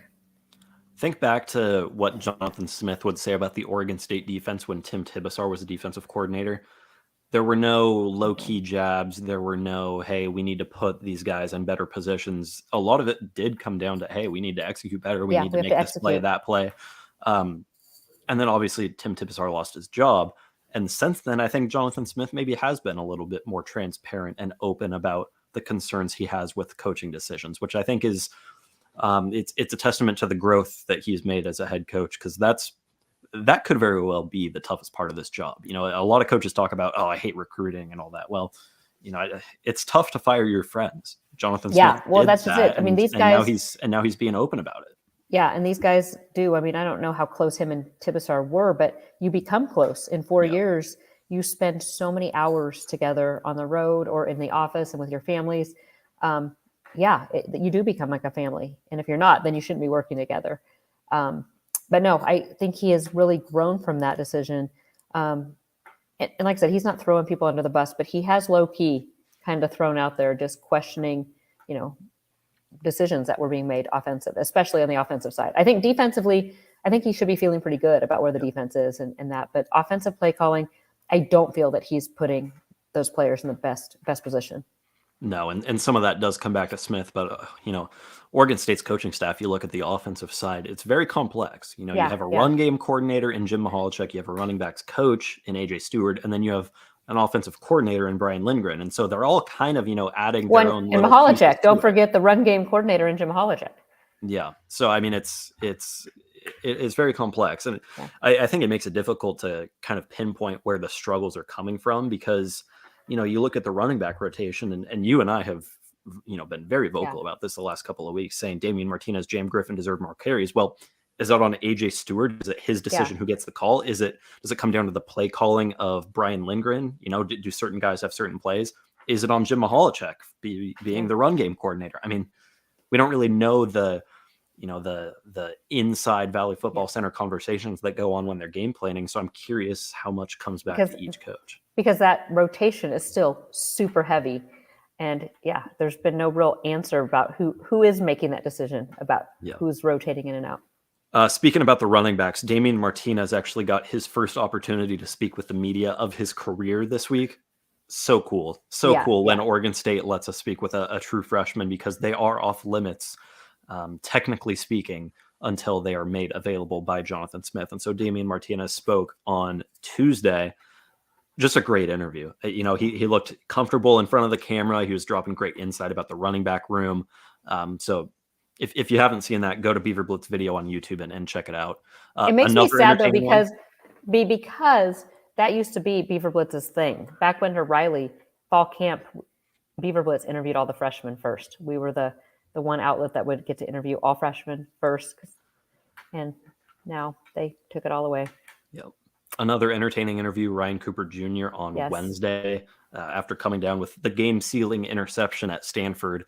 Think back to what Jonathan Smith would say about the Oregon State defense when Tim Tibesar was the defensive coordinator. There were no low-key jabs. There were no, hey, we need to put these guys in better positions. A lot of it did come down to, hey, we need to execute better. We need to make this play, that play. And then obviously Tim Tibesar lost his job. And since then, I think Jonathan Smith maybe has been a little bit more transparent and open about the concerns he has with coaching decisions, which I think is it's a testament to the growth that he's made as a head coach, because that's that could very well be the toughest part of this job. You know, a lot of coaches talk about, oh, I hate recruiting and all that. Well, you know, it's tough to fire your friends. Jonathan Smith did that's just it. I mean, these guys, and now he's being open about it. Yeah, and these guys do. I mean, I don't know how close him and Tibisar were, but you become close. In 4 years, you spend so many hours together on the road or in the office and with your families. You do become like a family. And if you're not, then you shouldn't be working together. But no, I think he has really grown from that decision. And like I said, he's not throwing people under the bus, but he has low key kind of thrown out there, just questioning, you know, decisions that were being made offensive, especially on the offensive side. I think defensively, I think he should be feeling pretty good about where the defense is and that, but offensive play calling, I don't feel that he's putting those players in the best position. No, and some of that does come back to Smith, but you know, Oregon State's coaching staff, you look at the offensive side, it's very complex. You know, you have a run game coordinator in Jim Mihalchek, you have a running backs coach in AJ Stewart, and then you have an offensive coordinator in Brian Lindgren. And so they're all kind of, you know, adding their own. And Mihalchek, don't forget the run game coordinator in Jim Mihalchek. Yeah. So, I mean, it's very complex. And I think it makes it difficult to kind of pinpoint where the struggles are coming from because, you know, you look at the running back rotation and you and I have, you know, been very vocal about this the last couple of weeks saying Damian Martinez, Jam Griffin deserve more carries. Well, is that on AJ Stewart? Is it his decision who gets the call? Does it come down to the play calling of Brian Lindgren? You know, do certain guys have certain plays? Is it on Jim Mihalchek being the run game coordinator? I mean, we don't really know the inside Valley Football Center conversations that go on when they're game planning. So I'm curious how much comes back to each coach. Because that rotation is still super heavy. And there's been no real answer about who is making that decision about who's rotating in and out. Speaking about the running backs, Damian Martinez actually got his first opportunity to speak with the media of his career this week. So cool. When Oregon State lets us speak with a true freshman because they are off limits, technically speaking, until they are made available by Jonathan Smith. And so Damian Martinez spoke on Tuesday. Just a great interview. You know, he looked comfortable in front of the camera. He was dropping great insight about the running back room. So if you haven't seen that, go to BeaverBlitz video on YouTube and check it out. It makes me sad though because that used to be BeaverBlitz's thing. Back when Riley fall camp, BeaverBlitz interviewed all the freshmen first. We were the one outlet that would get to interview all freshmen first, and now they took it all away. Yep. Another entertaining interview, Ryan Cooper Jr. on Wednesday after coming down with the game-sealing interception at Stanford,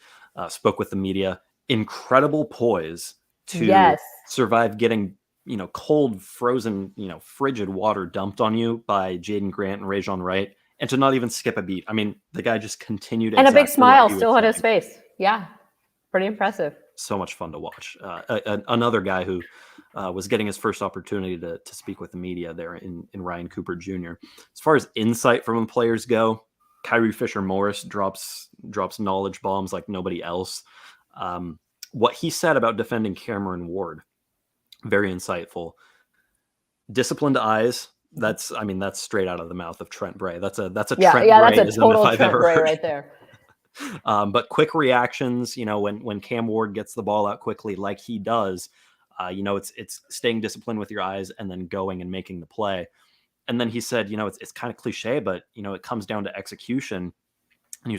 spoke with the media. Incredible poise to survive getting, you know, cold, frozen, you know, frigid water dumped on you by Jaden Grant and Rajon Wright, and to not even skip a beat. I mean, the guy just continued. And a big smile still on his face. Yeah, pretty impressive. So much fun to watch. Another guy who was getting his first opportunity to speak with the media there in Ryan Cooper Jr. As far as insight from players go, Kyrie Fisher-Morris drops knowledge bombs like nobody else. What he said about defending Cameron Ward, very insightful. Disciplined eyes. That's straight out of the mouth of Trent Bray. That's a Trent Bray. That's a total Trent Bray right there. But quick reactions, you know, when Cam Ward gets the ball out quickly, like he does, you know, it's staying disciplined with your eyes and then going and making the play. And then he said, you know, it's kind of cliche, but you know, it comes down to execution. And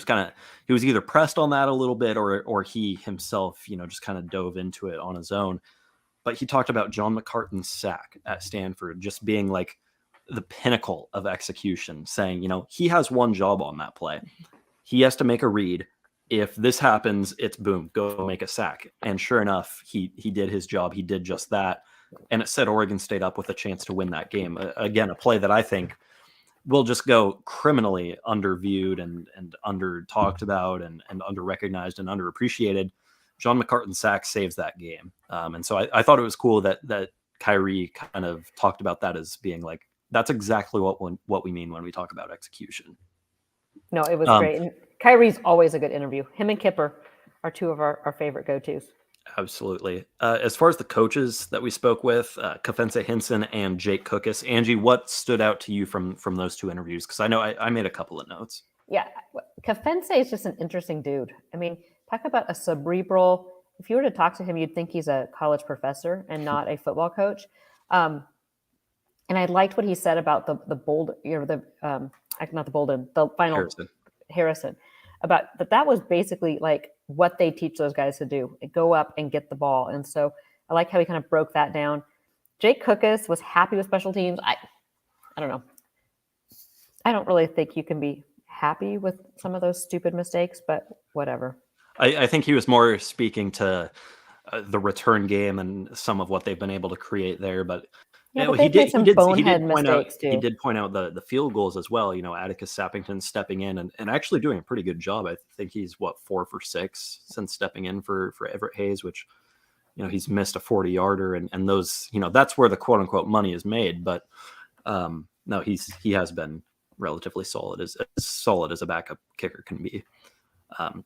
he was either pressed on that a little bit or he himself, you know, just kind of dove into it on his own. But he talked about John McCartan's sack at Stanford just being like the pinnacle of execution, saying, you know, he has one job on that play. He has to make a read. If this happens, it's boom, go make a sack. And sure enough, he did his job. He did just that. And it set Oregon State up with a chance to win that game. Again, a play that I think will just go criminally underviewed and under talked about and under recognized and underappreciated. John McCartan's sack saves that game. And so I thought it was cool that Kyrie kind of talked about that as being like, that's exactly what we mean when we talk about execution. No, it was great. And Kyrie's always a good interview. Him and Kipper are two of our favorite go-tos. Absolutely. As far as the coaches that we spoke with, Kafense Hinson and Jake Kukis, Angie, what stood out to you from those two interviews? Because I know I made a couple of notes. Yeah, Kafense is just an interesting dude. I mean, talk about a cerebral. If you were to talk to him, you'd think he's a college professor and not a football coach. And I liked what he said about the bold, not the Bolden, the final Harrison, about that was basically like what they teach those guys to do: go up and get the ball. And so I like how he kind of broke that down. Jake Dickert was happy with special teams. I don't know. I don't really think you can be happy with some of those stupid mistakes, but whatever. I think he was more speaking to the return game and some of what they've been able to create there. But, he did point out the field goals as well. Atticus Sappington stepping in and actually doing a pretty good job. I think he's 4 for 6 since stepping in for Everett Hayes, which, he's missed a 40-yarder and those, that's where the quote unquote money is made. But no, he has been relatively solid as a backup kicker can be.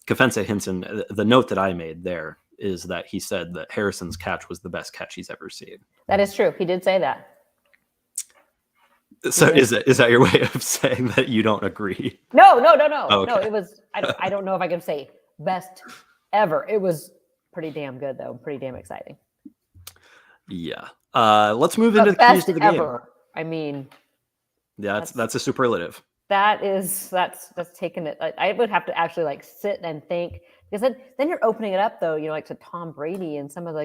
Kefense Hinson, the note that I made there is that he said that Harrison's catch was the best catch he's ever seen. That is true. He did say that. So is that your way of saying that you don't agree? No. Oh, okay. No, it was, I don't know if I can say best ever. It was pretty damn good though. Pretty damn exciting. Yeah. Let's move into the keys to the game. Ever. I mean, yeah, that's a superlative. That's taking it. I would have to actually sit and think, because then you're opening it up though, to Tom Brady and some of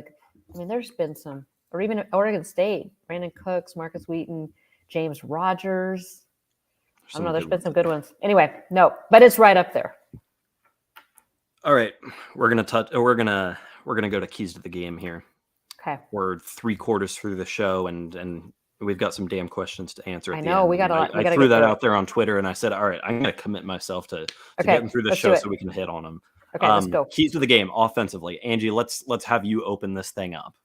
there's been some, or even Oregon State, Brandon Cooks, Marcus Wheaton, James Rogers. I don't know. There's been some good ones. Anyway, no, but it's right up there. All right, we're gonna go to keys to the game here. Okay, we're 3/4 through the show, and we've got some damn questions to answer. I know we got. I threw that out there on Twitter, and I said, "All right, I'm going to commit myself to getting through the show so we can hit on them." Okay, let's go. Keys to the game offensively, Angie. Let's have you open this thing up.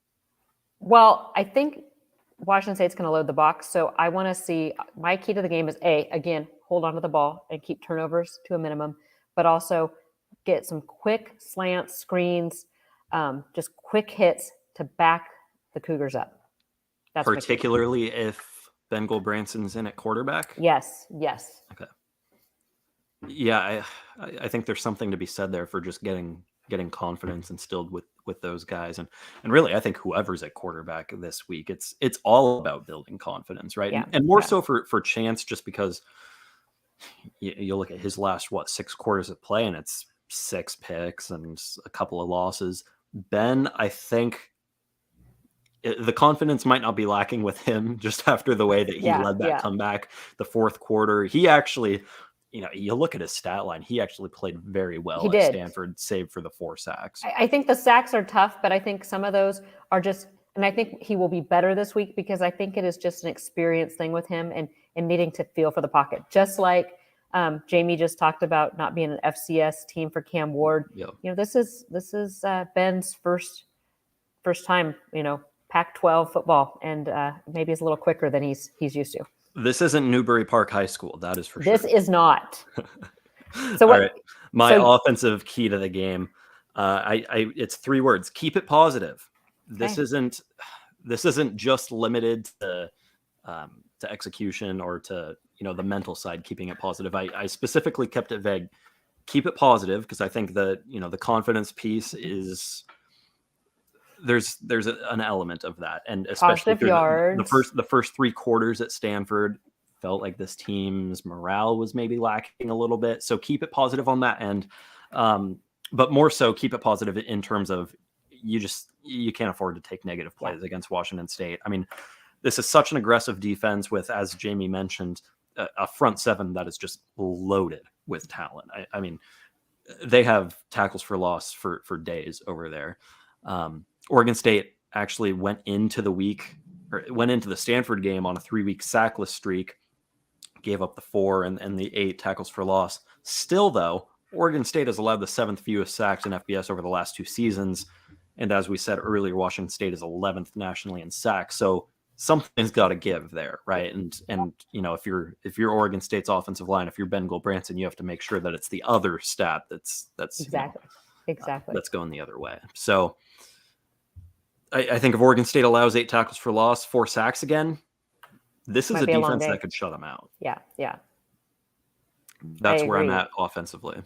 Well, I think Washington State's going to load the box, so I want to see. My key to the game is again, hold on to the ball and keep turnovers to a minimum, but also get some quick slants, screens, just quick hits to back the Cougars up. That's particularly if Ben Gulbranson's in at quarterback? Yes. Okay. Yeah, I think there's something to be said there for just getting confidence instilled with those guys. And really, I think whoever's at quarterback this week, it's all about building confidence, right? Yeah. And more so for Chance, just because you look at his last, 6 quarters of play, and it's 6 picks and a couple of losses. Ben, I think the confidence might not be lacking with him just after the way that he led that comeback the fourth quarter. He actually, you look at his stat line, he actually played very well at Stanford, save for the 4 sacks. I think the sacks are tough, but I think some of those are just, and I think he will be better this week because I think it is just an experience thing with him and needing to feel for the pocket. Just like Jamie just talked about not being an FCS team for Cam Ward. Yep. This is Ben's first time, Pac-12 football, and maybe it's a little quicker than he's used to. This isn't Newbury Park High School, that is for sure. This is not. So what? All right. My offensive key to the game, it's 3 words: keep it positive. This isn't just limited to execution or to the mental side. Keeping it positive. I specifically kept it vague. Keep it positive because I think that the confidence piece is. There's an element of that, and especially the first 3 quarters at Stanford felt like this team's morale was maybe lacking a little bit. So keep it positive on that end, but more so keep it positive in terms of you can't afford to take negative plays against Washington State. I mean, this is such an aggressive defense with, as Jamie mentioned, a front 7 that is just loaded with talent. I mean, they have tackles for loss for days over there. Oregon State actually went into the Stanford game on a 3-week sackless streak, gave up the 4 and the 8 tackles for loss. Still, though, Oregon State has allowed the 7th fewest sacks in FBS over the last 2 seasons. And as we said earlier, Washington State is 11th nationally in sacks. So something's got to give there, right? And if you're Oregon State's offensive line, if you're Ben Gulbranson, you have to make sure that it's the other stat that's exactly that's going the other way. So I think if Oregon State allows 8 tackles for loss, 4 sacks again, this is a defense that could shut them out. Yeah. That's where I'm at offensively.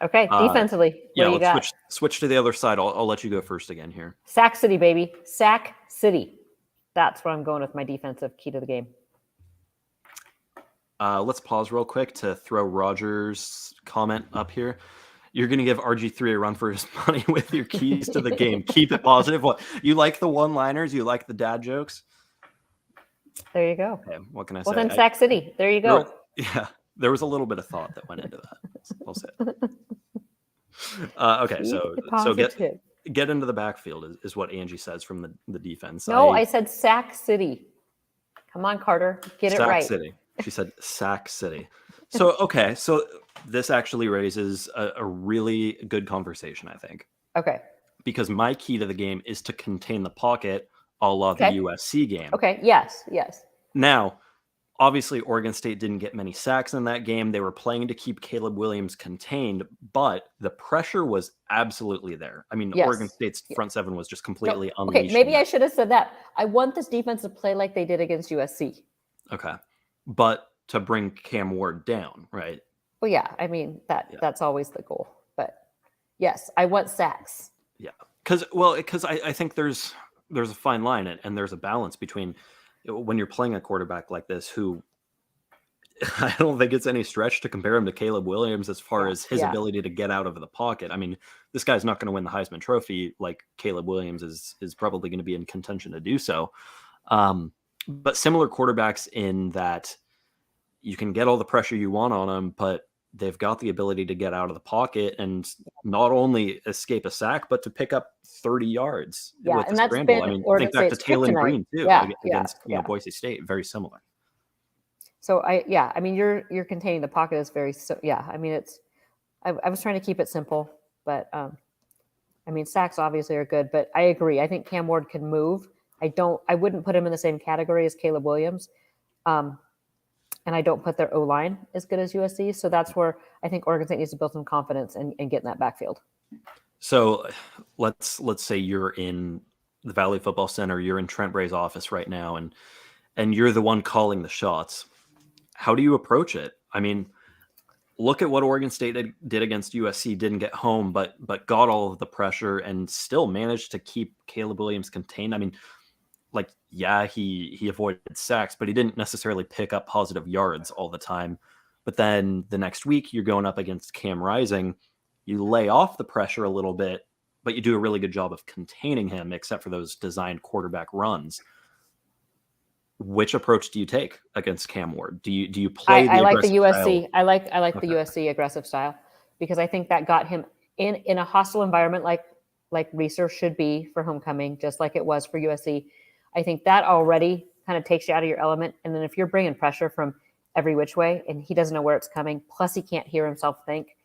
Okay, defensively. What do you got? Switch to the other side. I'll let you go first again here. Sack City, baby. Sack City. That's where I'm going with my defensive key to the game. Let's pause real quick to throw Roger's comment up here. You're going to give RG3 a run for his money with your keys to the game. Keep it positive. What, you like the one-liners? You like the dad jokes? There you go. Okay, what can I say? Well, then Sac City. There you go. There was a little bit of thought that went into that. I'll say it. Okay, so get into the backfield is what Angie says from the defense. No, I said Sac City. Come on, Carter, get it right. Sac City. She said Sac City. So okay, so this actually raises a really good conversation, I think. Okay. Because my key to the game is to contain the pocket, a la the USC game. Okay. Yes. Now, obviously, Oregon State didn't get many sacks in that game. They were playing to keep Caleb Williams contained, but the pressure was absolutely there. I mean, Oregon State's front seven was just completely unleashed. Okay, maybe I should have said that. I want this defense to play like they did against USC. Okay. But to bring Cam Ward down, right? Well, yeah. I mean, that's always the goal. But yes, I want sacks. Yeah. Because I think there's a fine line and there's a balance between when you're playing a quarterback like this, who I don't think it's any stretch to compare him to Caleb Williams as far as his ability to get out of the pocket. I mean, this guy's not going to win the Heisman Trophy like Caleb Williams is probably going to be in contention to do so. But similar quarterbacks in that you can get all the pressure you want on them, but they've got the ability to get out of the pocket and not only escape a sack, but to pick up 30 yards with the scramble. I mean, think back to Taylor Green too against Boise State, very similar. So I mean, you're containing the pocket is very I mean, I was trying to keep it simple, but I mean, sacks obviously are good, but I agree. I think Cam Ward can move. I wouldn't put him in the same category as Caleb Williams. And I don't put their O-line as good as USC. So that's where I think Oregon State needs to build some confidence and get in that backfield. So let's say you're in the Valley Football Center, you're in Trent Bray's office right now, and you're the one calling the shots. How do you approach it? I mean, look at what Oregon State did against USC, didn't get home, but got all of the pressure and still managed to keep Caleb Williams contained. I mean, like, yeah, he avoided sacks, but he didn't necessarily pick up positive yards all the time. But then the next week you're going up against Cam Rising. You lay off the pressure a little bit, but you do a really good job of containing him, except for those designed quarterback runs. Which approach do you take against Cam Ward? Do you play? I like the USC. Style? I like the USC aggressive style because I think that got him in a hostile environment like Reser should be for homecoming, just like it was for USC. I think that already kind of takes you out of your element. And then if you're bringing pressure from every which way and he doesn't know where it's coming, plus he can't hear himself think,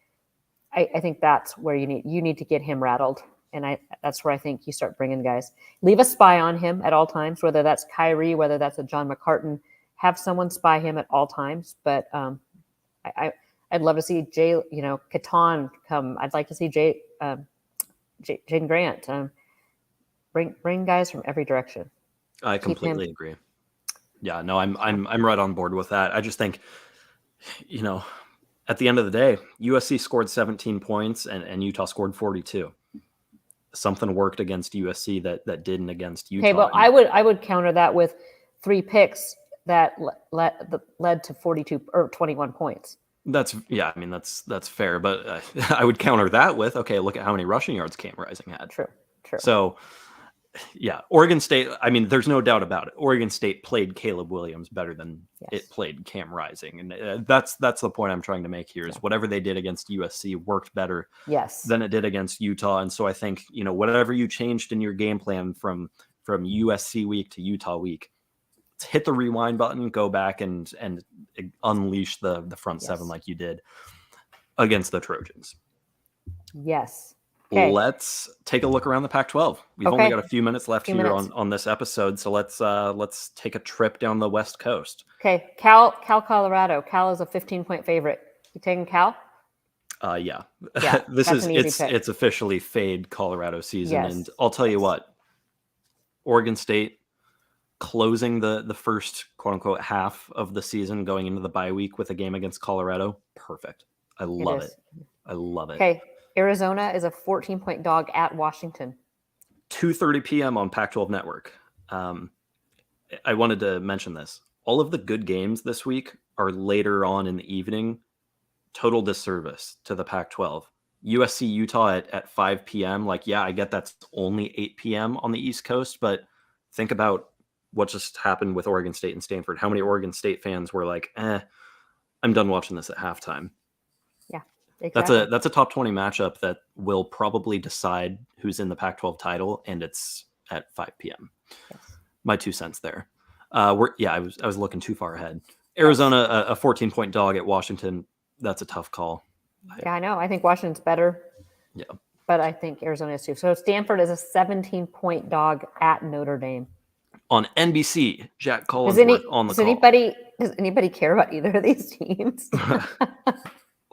I think that's where you need to get him rattled. And that's where I think you start bringing guys. Leave a spy on him at all times, whether that's Kyrie, whether that's a John McCartan. Have someone spy him at all times. But I'd love to see Catan come. I'd like to see Jaden Grant. Bring guys from every direction. I completely agree. Yeah, no, I'm right on board with that. I just think, at the end of the day, USC scored 17 points and Utah scored 42. Something worked against USC that didn't against Utah. Okay, but I would counter that with 3 picks that led to 42 or 21 points. That's fair, but I would counter that with, okay, look at how many rushing yards Cam Rising had. True. So, yeah, Oregon State, I mean, there's no doubt about it. Oregon State played Caleb Williams better than it played Cam Rising. And that's the point I'm trying to make here is whatever they did against USC worked better than it did against Utah. And so I think, whatever you changed in your game plan from USC week to Utah week, hit the rewind button, go back and unleash the front seven like you did against the Trojans. Yes. Okay. Let's take a look around the Pac-12. We've only got a few minutes left on this episode, so let's take a trip down the West Coast. Okay, Cal, Colorado. Cal is a 15-point favorite. You taking Cal? Yeah. It's officially fade Colorado season, and I'll tell you what, Oregon State closing the first quote unquote half of the season, going into the bye week with a game against Colorado, perfect. I love it. Okay. Arizona is a 14-point dog at Washington. 2:30 p.m. on Pac-12 Network. I wanted to mention this. all of the good games this week are later on in the evening. Total disservice to the Pac-12. USC Utah at 5 p.m. Like, yeah, I get that's only 8 p.m. on the East Coast, but think about what just happened with Oregon State and Stanford. How many Oregon State fans were like, I'm done watching this at halftime. Yeah, exactly. That's a top 20 matchup that will probably decide who's in the Pac-12 title, and it's at 5 p.m. Yes. My 2 cents there. I was looking too far ahead. Arizona, a 14-point dog at Washington. That's a tough call. Yeah, I know. I think Washington's better. Yeah. But I think Arizona is too. So Stanford is a 17-point dog at Notre Dame. On NBC, Jack Collinsworth on the call. Does anybody care about either of these teams?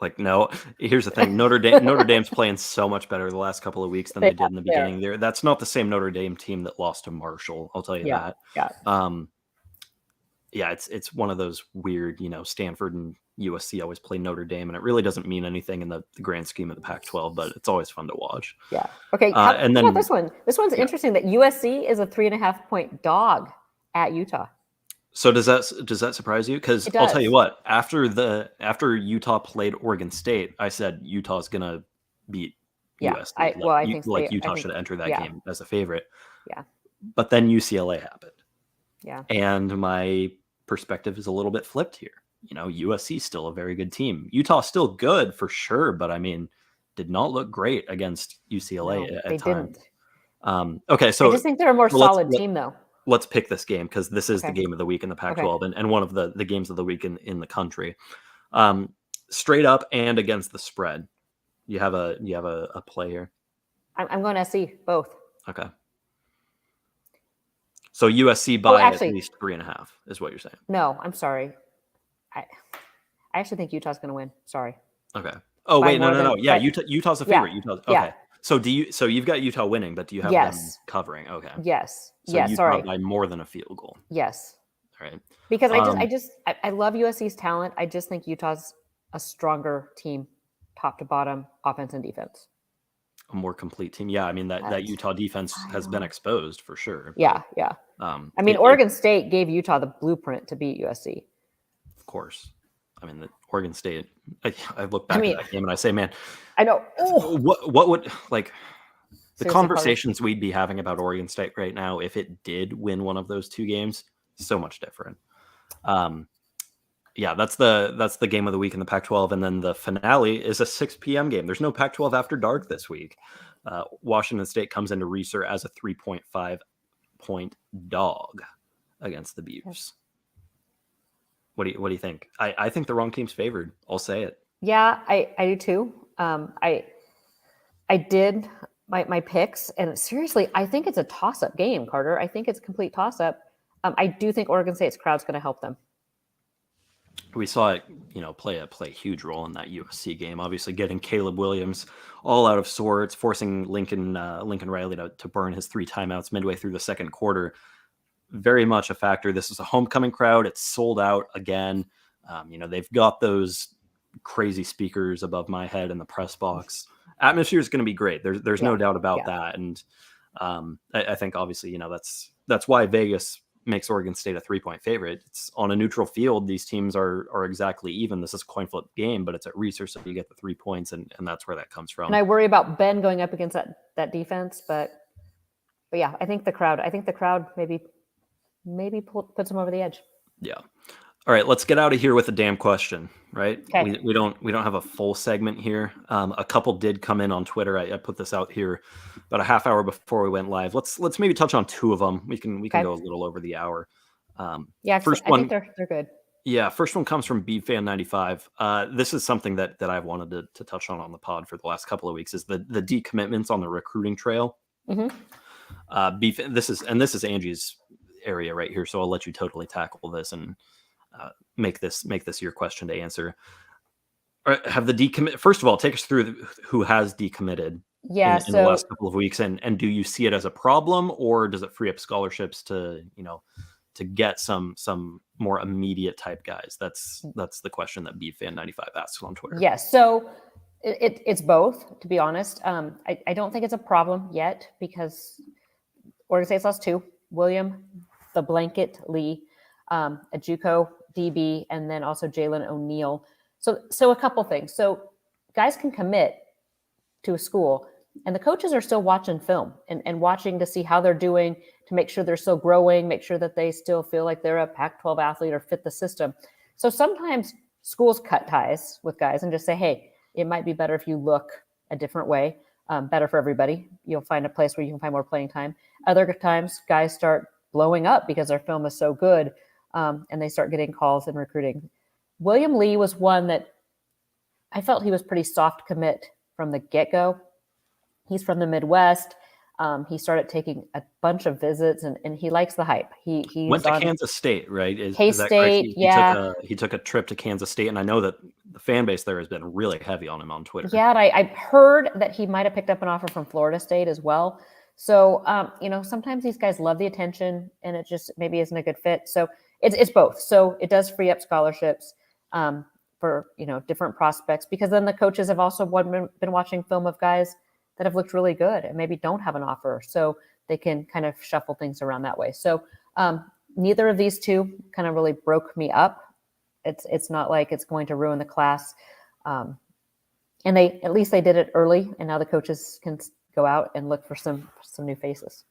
Like, no. Here's the thing: Notre Dame's playing so much better the last couple of weeks than they did in the beginning. There, that's not the same Notre Dame team that lost to Marshall. I'll tell you that. Yeah. It's one of those weird, Stanford and USC always play Notre Dame, and it really doesn't mean anything in the grand scheme of the Pac-12, but it's always fun to watch. Yeah. Okay. And then this one. This one's interesting. That USC is a 3.5-point dog at Utah. So does that surprise you? Because I'll tell you what, after Utah played Oregon State, I said Utah's gonna beat USC. I think Utah should enter that game as a favorite. Yeah. But then UCLA happened. Yeah. And my perspective is a little bit flipped here. USC is still a very good team. Utah's still good for sure, but I mean, did not look great against UCLA at times. Didn't. Okay, so I just think they're a more solid team, though. Let's pick this game because this is the game of the week in the Pac-12 and one of the games of the week in the country. Straight up and against the spread. You have a play here. I'm going to SC both. Okay. So USC by at least 3.5 is what you're saying. No, I'm sorry. I actually think Utah's going to win. Sorry. Okay. Oh, wait, no. Yeah, Utah's a favorite. Utah's okay. Yeah. So you've got Utah winning, but do you have them covering? Okay. Yes. So Utah by more than a field goal. Yes. All right. Because I love USC's talent. I just think Utah's a stronger team, top to bottom, offense and defense. A more complete team. Yeah, I mean that Utah defense has been exposed for sure. Yeah. I mean, Oregon State gave Utah the blueprint to beat USC. Of course. I mean, the Oregon State. I look back at that game and I say, man, I know. What would like the conversations we'd be having about Oregon State right now if it did win one of those 2 games? So much different. Yeah, that's the game of the week in the Pac-12, and then the finale is a 6 p.m. game. There's no Pac-12 after dark this week. Washington State comes into Reser as a 3.5-point dog against the Beavs. What do you think? I think the wrong team's favored. I'll say it. Yeah, I do too. I did my picks, and seriously, I think it's a toss-up game, Carter. I think it's a complete toss-up. I do think Oregon State's crowd's going to help them. We saw it, play a huge role in that USC game. Obviously, getting Caleb Williams all out of sorts, forcing Lincoln Riley to burn his 3 timeouts midway through the second quarter. Very much a factor. This is a homecoming crowd. It's sold out again. They've got those crazy speakers above my head in the press box. Atmosphere is going to be great. There's no doubt about that. And I think obviously, that's why Vegas makes Oregon State a 3-point favorite. It's on a neutral field. These teams are exactly even. This is a coin flip game, but it's at research, so you get the 3 points, and that's where that comes from. And I worry about Ben going up against that defense, but yeah, I think the crowd maybe puts them over the edge. Yeah. All right, let's get out of here with a damn question, right? Okay. We don't have a full segment here. A couple did come in on Twitter. I put this out here about a half hour before we went live. Let's maybe touch on 2 of them. We can go a little over the hour. First one, I think they're good. Yeah, first one comes from BFan95. This is something that I've wanted to touch on the pod for the last couple of weeks, is the decommitments on the recruiting trail. Mm-hmm. This is Angie's area right here, so I'll let you totally tackle this and make this your question to answer. Have the decommit, first of all, take us through who has decommitted in the last couple of weeks, and do you see it as a problem, or does it free up scholarships to get some more immediate type guys? That's the question that BFan95 asks on Twitter. Yes, so it's both, to be honest. I don't think it's a problem yet, because Oregon State's lost 2, William the Blanket Lee. a JUCO DB, and then also Jalen O'Neal. So a couple things. So guys can commit to a school, and the coaches are still watching film and watching to see how they're doing, to make sure they're still growing, make sure that they still feel like they're a Pac-12 athlete or fit the system. So sometimes schools cut ties with guys and just say, hey, it might be better if you look a different way, better for everybody. You'll find a place where you can find more playing time. Other times guys start blowing up because their film is so good, and they start getting calls and recruiting. William Lee was one that I felt he was pretty soft commit from the get-go. He's from the Midwest. He started taking a bunch of visits, and he likes the hype. He went to Kansas State, right? Is that K-State, correct? He took a trip to Kansas State, and I know that the fan base there has been really heavy on him on Twitter. Yeah, and I heard that he might have picked up an offer from Florida State as well. So, sometimes these guys love the attention, and it just maybe isn't a good fit. So it's both. So it does free up scholarships for different prospects, because then the coaches have also been watching film of guys that have looked really good and maybe don't have an offer, so they can kind of shuffle things around that way. So neither of these two kind of really broke me up. It's not like it's going to ruin the class, and at least they did it early, and now the coaches can go out and look for some new faces.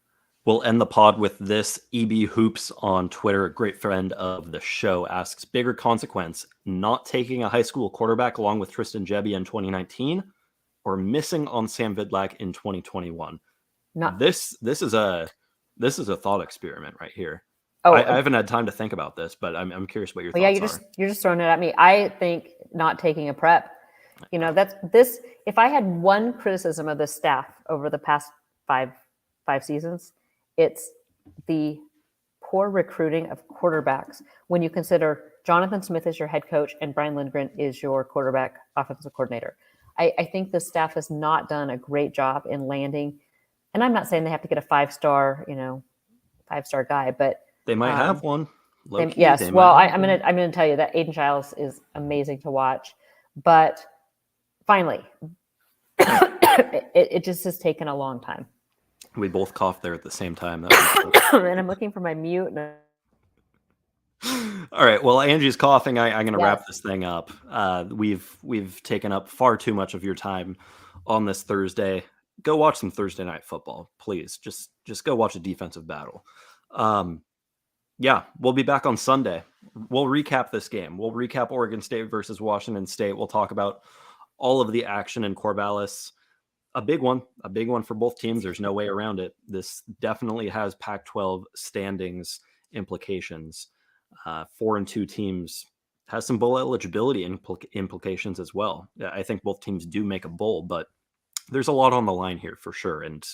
We'll end the pod with this. EB Hoops on Twitter, a great friend of the show, asks, bigger consequence, not taking a high school quarterback along with Tristan Gebbia in 2019, or missing on Sam Vidlak in 2021? This is a thought experiment right here. I haven't had time to think about this, but I'm curious what your thoughts are. You're just throwing it at me. I think not taking a prep. That's this. If I had one criticism of the staff over the past five seasons, it's the poor recruiting of quarterbacks. When you consider Jonathan Smith is your head coach and Brian Lindgren is your quarterback offensive coordinator, I think the staff has not done a great job in landing. And I'm not saying they have to get a five-star guy, but they might have one. Yes. Well, I'm gonna tell you that Aiden Childs is amazing to watch, but finally, it just has taken a long time. We both coughed there at the same time. And I'm looking for my mute. All right. Well, Angie's coughing. I'm going to wrap this thing up. We've taken up far too much of your time on this Thursday. Go watch some Thursday night football, please. Just go watch a defensive battle. We'll be back on Sunday. We'll recap this game. We'll recap Oregon State versus Washington State. We'll talk about all of the action in Corvallis. A big one for both teams. There's no way around it. This definitely has Pac-12 standings implications. 4-2 teams has some bowl eligibility implications as well. I think both teams do make a bowl, but there's a lot on the line here for sure. And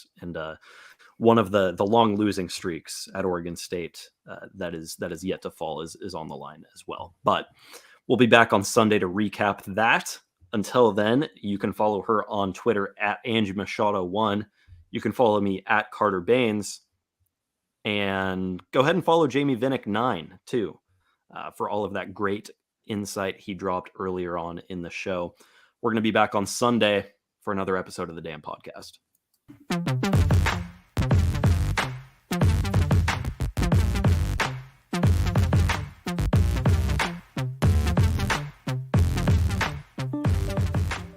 one of the long losing streaks at Oregon State that is yet to fall is on the line as well. But we'll be back on Sunday to recap that. Until then, you can follow her on Twitter at Angie Machado 1. You can follow me at Carter Bahns. And go ahead and follow Jamie Vinnick 9 too, for all of that great insight he dropped earlier on in the show. We're going to be back on Sunday for another episode of the Damn Podcast.